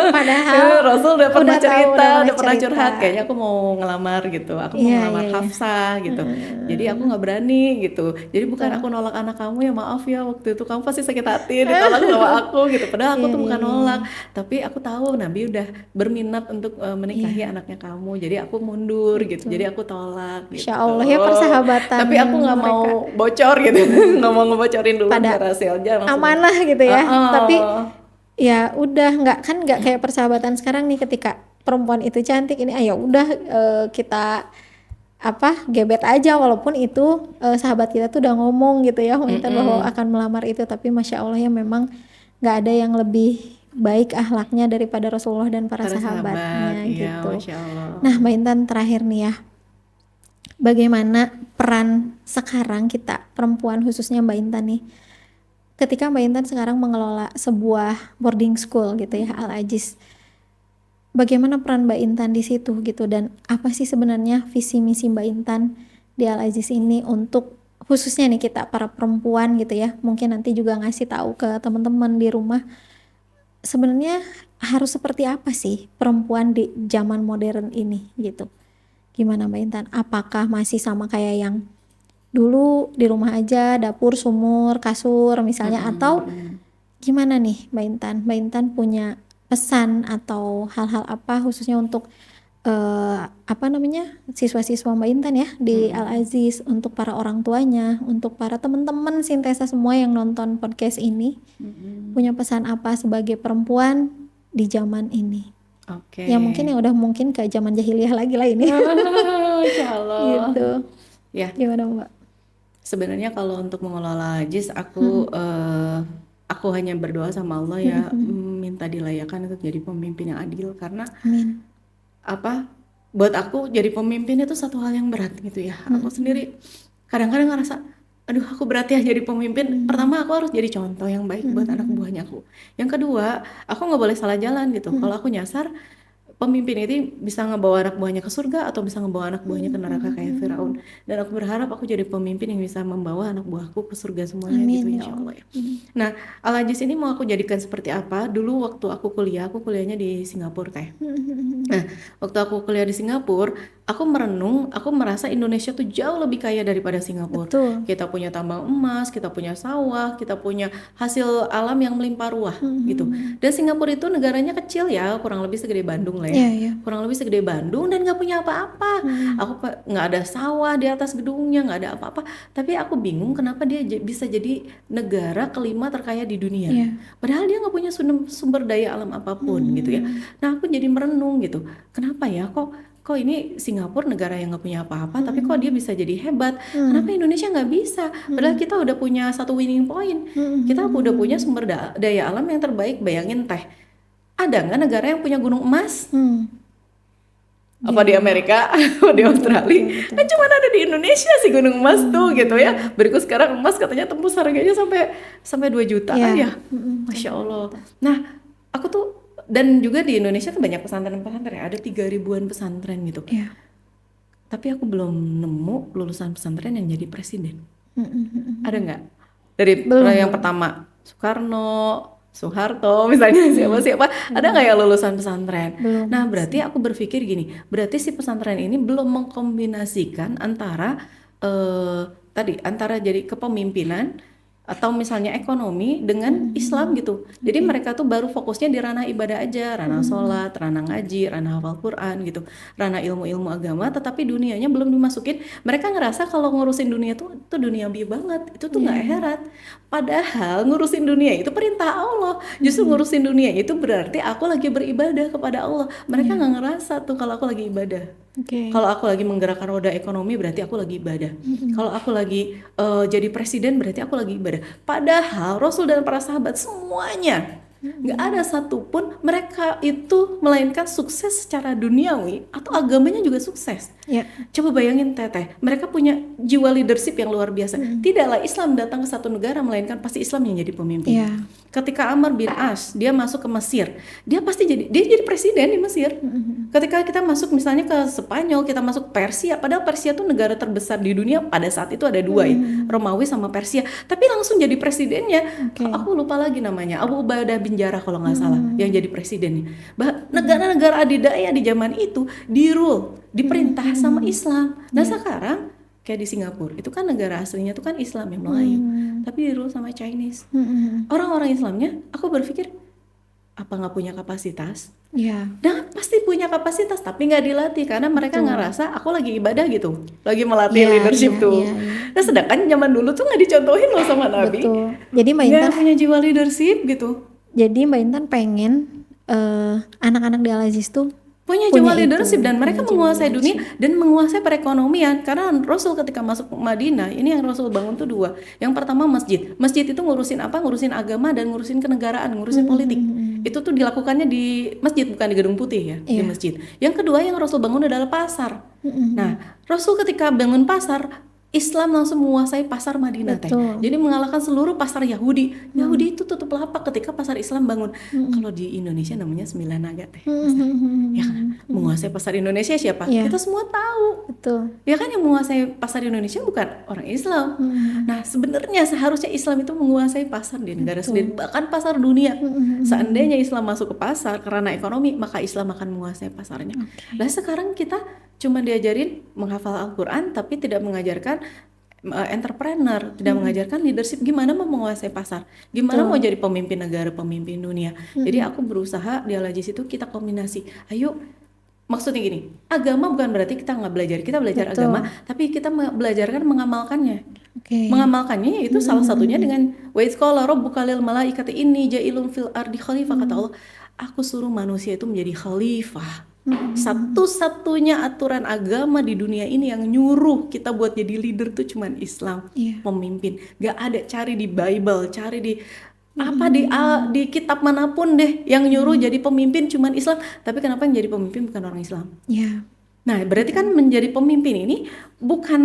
padahal
Rasul udah pernah
udah tahu,
cerita,
udah
udah pernah
cerita.
curhat, kayaknya aku mau ngelamar gitu, aku mau
Iya,
ngelamar
iya, iya.
Hafsah gitu. Jadi aku nggak berani gitu. Jadi bukan aku nolak anak kamu, ya maaf ya, waktu itu kamu pasti sakit hati ditolak sama aku gitu. Padahal aku
Iya,
tuh
iya,
bukan
iya.
nolak, tapi aku tahu Nabi udah berminat untuk menikahi anaknya kamu. Jadi aku mundur gitu. Jadi aku tolak gitu.
Masya Allah ya persahabatan
Tapi aku nggak mau
mereka.
bocor gitu, nggak mau ngebocorin dulu
Pada
biar rahasia langsung.
amanah gitu ya. Tapi
Heeh.
ya udah nggak kayak persahabatan sekarang nih, ketika perempuan itu cantik ini ayo udah kita gebet aja, walaupun itu sahabat kita tuh udah ngomong gitu ya minta bahwa akan melamar itu, tapi Masya Allah ya memang nggak ada yang lebih baik akhlaknya daripada Rasulullah dan para
Para sahabat,
sahabatnya
iya,
gitu.
Masya Allah.
Nah Mbak Intan, terakhir nih ya, bagaimana peran sekarang kita perempuan, khususnya Mbak Intan nih, ketika Mbak Intan sekarang mengelola sebuah boarding school gitu ya, Al-Ajiz, bagaimana peran Mbak Intan di situ gitu, dan apa sih sebenarnya visi misi Mbak Intan di Al-Ajiz ini untuk khususnya nih kita para perempuan gitu ya, mungkin nanti juga ngasih tahu ke teman-teman di rumah sebenarnya harus seperti apa sih perempuan di zaman modern ini gitu. Gimana Mbak Intan? Apakah masih sama kayak yang dulu di rumah aja, dapur, sumur, kasur misalnya, atau gimana nih Mbak Intan? Mbak Intan punya pesan atau hal-hal apa khususnya untuk siswa-siswa Mbak Intan ya di Al-Aziz, untuk para orang tuanya, untuk para teman-teman Sintesa semua yang nonton podcast ini, punya pesan apa sebagai perempuan di zaman ini?
Oke.
Ya mungkin yang udah mungkin ke zaman jahiliyah lagi lah ini.
Masya Allah.
Gitu.
Ya,
Gimana Mbak?
sebenarnya kalau untuk mengelola JIS, aku hanya berdoa sama Allah ya, minta dilayakan untuk jadi pemimpin yang adil, karena
Amin.
buat aku jadi pemimpin itu satu hal yang berat gitu ya. Aku sendiri kadang-kadang ngerasa, aduh aku berat ya jadi pemimpin. Pertama, aku harus jadi contoh yang baik buat anak buahnya aku. Yang kedua, aku nggak boleh salah jalan gitu. Kalau aku nyasar, pemimpin itu bisa ngebawa anak buahnya ke surga atau bisa ngebawa anak buahnya ke neraka kayak Firaun. Dan aku berharap aku jadi pemimpin yang bisa membawa anak buahku ke surga semuanya.
Amin,
gitu,
ya
insya Allah ya. Nah, Al-Ajiz ini mau aku jadikan seperti apa? Dulu waktu aku kuliahnya di Singapura teh. Nah, waktu aku kuliah di Singapura, aku merenung, aku merasa Indonesia tuh jauh lebih kaya daripada Singapura.
Betul.
Kita punya tambang emas, kita punya sawah, kita punya hasil alam yang melimpah ruah gitu. Dan Singapura itu negaranya kecil ya, kurang lebih segede Bandung lah ya.
Iya, iya.
Kurang lebih segede Bandung, dan nggak punya apa-apa. Aku nggak ada sawah di atas gedungnya, nggak ada apa-apa. Tapi aku bingung kenapa dia bisa jadi negara kelima terkaya di dunia.
Iya.
Padahal dia nggak punya sumber daya alam apapun gitu ya. Nah aku jadi merenung gitu, kenapa ya kok ini Singapura negara yang nggak punya apa-apa, tapi kok dia bisa jadi hebat? Kenapa Indonesia nggak bisa? Padahal kita udah punya satu winning point, kita udah punya sumber daya alam yang terbaik. Bayangin teh, ada nggak negara yang punya gunung emas? Apa di Amerika, apa di Australia? Kan cuma ada di Indonesia sih gunung emas tuh gitu ya. Berikut sekarang emas katanya tembus harganya sampai 2 juta ya. Masya Allah. Nah, aku tuh, dan juga di Indonesia tuh banyak pesantren-pesantren ya, ada 3.000-an pesantren gitu.
Iya.
Tapi aku belum nemu lulusan pesantren yang jadi presiden. Ada nggak? Dari yang pertama Soekarno, Soeharto misalnya, siapa-siapa, ada nggak ya lulusan pesantren?
Belum.
Nah berarti aku berpikir gini, berarti si pesantren ini belum mengkombinasikan antara antara jadi kepemimpinan, atau misalnya ekonomi dengan Islam gitu. Jadi mereka tuh baru fokusnya di ranah ibadah aja, ranah sholat, ranah ngaji, ranah hafal Quran gitu, ranah ilmu-ilmu agama, tetapi dunianya belum dimasukin. Mereka ngerasa kalau ngurusin dunia tuh duniawi banget, itu tuh nggak akhirat. Padahal ngurusin dunia itu perintah Allah. Justru ngurusin dunia itu berarti aku lagi beribadah kepada Allah. Mereka nggak ngerasa tuh kalau aku lagi ibadah.
Oke.
Kalau aku lagi menggerakkan roda ekonomi berarti aku lagi ibadah. Kalau aku lagi jadi presiden berarti aku lagi ibadah. Padahal Rasul dan para sahabat semuanya nggak ada satupun mereka itu melainkan sukses secara duniawi atau agamanya juga sukses.
Ya.
Coba bayangin Teteh, mereka punya jiwa leadership yang luar biasa. Tidaklah Islam datang ke satu negara melainkan pasti Islam yang jadi pemimpin.
Ya.
Ketika Amr bin As dia masuk ke Mesir, dia jadi presiden di Mesir. Ketika kita masuk misalnya ke Spanyol, kita masuk Persia, padahal Persia tuh negara terbesar di dunia pada saat itu ada dua ya, Romawi sama Persia, tapi langsung jadi presidennya. Aku lupa lagi namanya, Abu Ubaidah bin Jarrah kalau nggak salah, yang jadi presidennya. Negara-negara adidaya di zaman itu diperintah sama Islam. Nah sekarang kayak di Singapura, itu kan negara aslinya itu kan Islam yang Melayu, tapi dirule sama Chinese. Orang-orang Islamnya, aku berpikir apa nggak punya kapasitas?
Ya.
Nah pasti punya kapasitas tapi nggak dilatih karena mereka ngerasa aku lagi ibadah gitu, lagi melatih leadership tuh. Nah sedangkan zaman dulu tuh nggak dicontohin loh sama Nabi.
Betul. Jadi Mbak Intan
Nggak punya jiwa leadership gitu.
Jadi Mbak Intan pengen anak-anak di Al-Aziz tuh
punya jiwa leadership dan mereka menguasai dunia dan menguasai perekonomian. Karena Rasul ketika masuk Madinah, ini yang Rasul bangun tuh dua. Yang pertama masjid. Masjid itu ngurusin apa? Ngurusin agama dan ngurusin kenegaraan, ngurusin politik. Itu tuh dilakukannya di masjid, bukan di Gedung Putih ya, di masjid. Yang kedua yang Rasul bangun adalah pasar. Nah, Rasul ketika bangun pasar, Islam langsung menguasai pasar Madinah teh. Jadi mengalahkan seluruh pasar Yahudi. Yahudi itu tutup lapak ketika pasar Islam bangun. Kalau di Indonesia namanya Sembilan Naga teh. Ya kan? Menguasai pasar Indonesia siapa? Kita semua tahu.
Betul.
Ya kan yang menguasai pasar Indonesia bukan orang Islam. Nah, sebenarnya seharusnya Islam itu menguasai pasar di negara sendiri, bahkan pasar dunia. Seandainya Islam masuk ke pasar karena ekonomi, maka Islam akan menguasai pasarnya. Nah, sekarang kita cuma diajarin menghafal Al-Quran tapi tidak mengajarkan entrepreneur, tidak mengajarkan leadership, gimana mau menguasai pasar, gimana mau jadi pemimpin negara, pemimpin dunia. Jadi aku berusaha di Al-Aziz itu kita kombinasi. Ayo, maksudnya gini, agama bukan berarti kita nggak belajar, kita belajar agama, tapi kita belajarkan mengamalkannya. Mengamalkannya yaitu salah satunya dengan wa idz qala rabbuka lil malaikati inni ja'ilun fil ardi khalifah, kata Allah, aku suruh manusia itu menjadi khalifah. Satu-satunya aturan agama di dunia ini yang nyuruh kita buat jadi leader tuh cuman Islam, pemimpin. Gak ada, cari di Bible, cari di apa di kitab manapun deh yang nyuruh jadi pemimpin cuman Islam. Tapi kenapa yang jadi pemimpin bukan orang Islam? Nah, berarti kan menjadi pemimpin ini bukan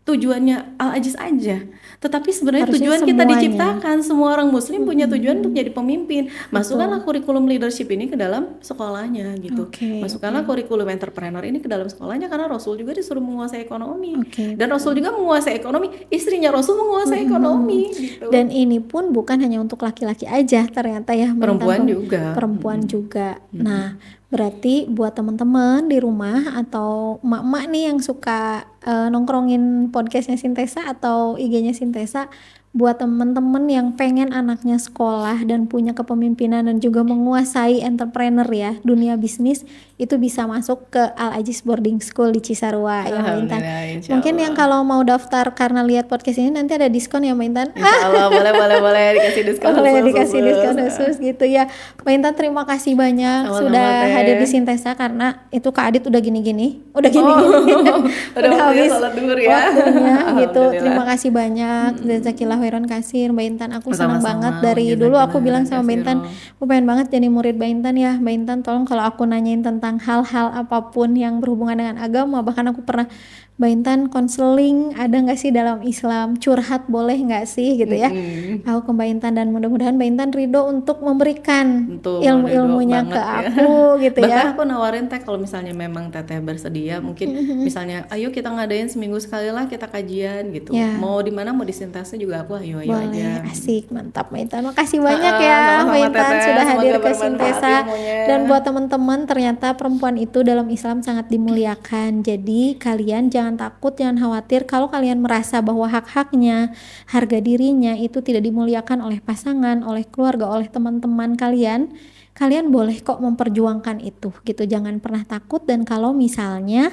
tujuannya Al-Aziz aja, tetapi sebenarnya
harusnya
tujuan kita
semuanya.
diciptakan, semua orang muslim punya tujuan untuk jadi pemimpin. Masukkanlah kurikulum leadership ini ke dalam sekolahnya gitu. Masukkanlah kurikulum entrepreneur ini ke dalam sekolahnya, karena Rasul juga disuruh menguasai ekonomi. Dan Rasul juga menguasai ekonomi, istrinya Rasul menguasai ekonomi gitu.
Dan ini pun bukan hanya untuk laki-laki aja ternyata ya,
perempuan juga.
Perempuan juga. Nah, berarti buat teman-teman di rumah atau emak-emak nih yang suka nongkrongin podcastnya Sintesa atau IG-nya Sintesa, buat teman-teman yang pengen anaknya sekolah dan punya kepemimpinan dan juga menguasai entrepreneur ya, dunia bisnis, itu bisa masuk ke Al-Aziz Boarding School di Cisarua ya Mbak Intan. Mungkin yang kalau mau daftar karena lihat podcast ini nanti ada diskon ya Mbak Intan.
Insyaallah boleh dikasih diskon.
Boleh dikasih diskon khusus gitu ya. Mbak Intan terima kasih banyak sudah hadir di Sintesa, karena itu Kak Adit udah gini-gini. Udah habis
sholat duhur ya.
Waktunya gitu. Terima kasih banyak. Jazakillah khairan kasir Mbak Intan. Aku senang banget dari dulu aku bilang sama Mbak Intan, aku pengen banget jadi murid Mbak Intan ya. Mbak Intan tolong kalau aku nanyain tentang hal-hal apapun yang berhubungan dengan agama, bahkan aku pernah Mbak Intan konseling ada nggak sih dalam Islam, curhat boleh nggak sih gitu ya. Aku ke Mbak Intan dan mudah-mudahan Mbak Intan ridho untuk memberikan ilmu-ilmunya ke aku gitu ya.
Bahkan aku nawarin teh kalau misalnya memang teteh bersedia, mungkin misalnya ayo kita ngadain seminggu sekali lah kita kajian gitu. Mau di mana, mau di Sintesa juga aku aku ayo
Boleh,
aja.
asik, mantap Mbak Intan. Makasih banyak ya Mbak
Sama-sama
Intan
Teteh,
sudah hadir
semoga
ke
bermanfaat
Sintesa.
ilmunya.
Dan buat teman-teman, ternyata perempuan itu dalam Islam sangat dimuliakan. Jadi kalian jangan takut, jangan khawatir kalau kalian merasa bahwa hak-haknya, harga dirinya itu tidak dimuliakan oleh pasangan, oleh keluarga, oleh teman-teman kalian. Kalian boleh kok memperjuangkan itu gitu. Jangan pernah takut, dan kalau misalnya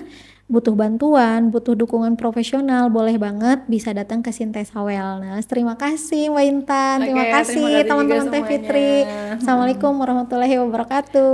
butuh bantuan, butuh dukungan profesional, boleh banget bisa datang ke Sintesa Wellness. Terima kasih Mbak Intan,
Oke,
terima
terima
kasih
kasih juga
teman-teman Teh
semuanya.
Fitri. Assalamualaikum warahmatullahi wabarakatuh.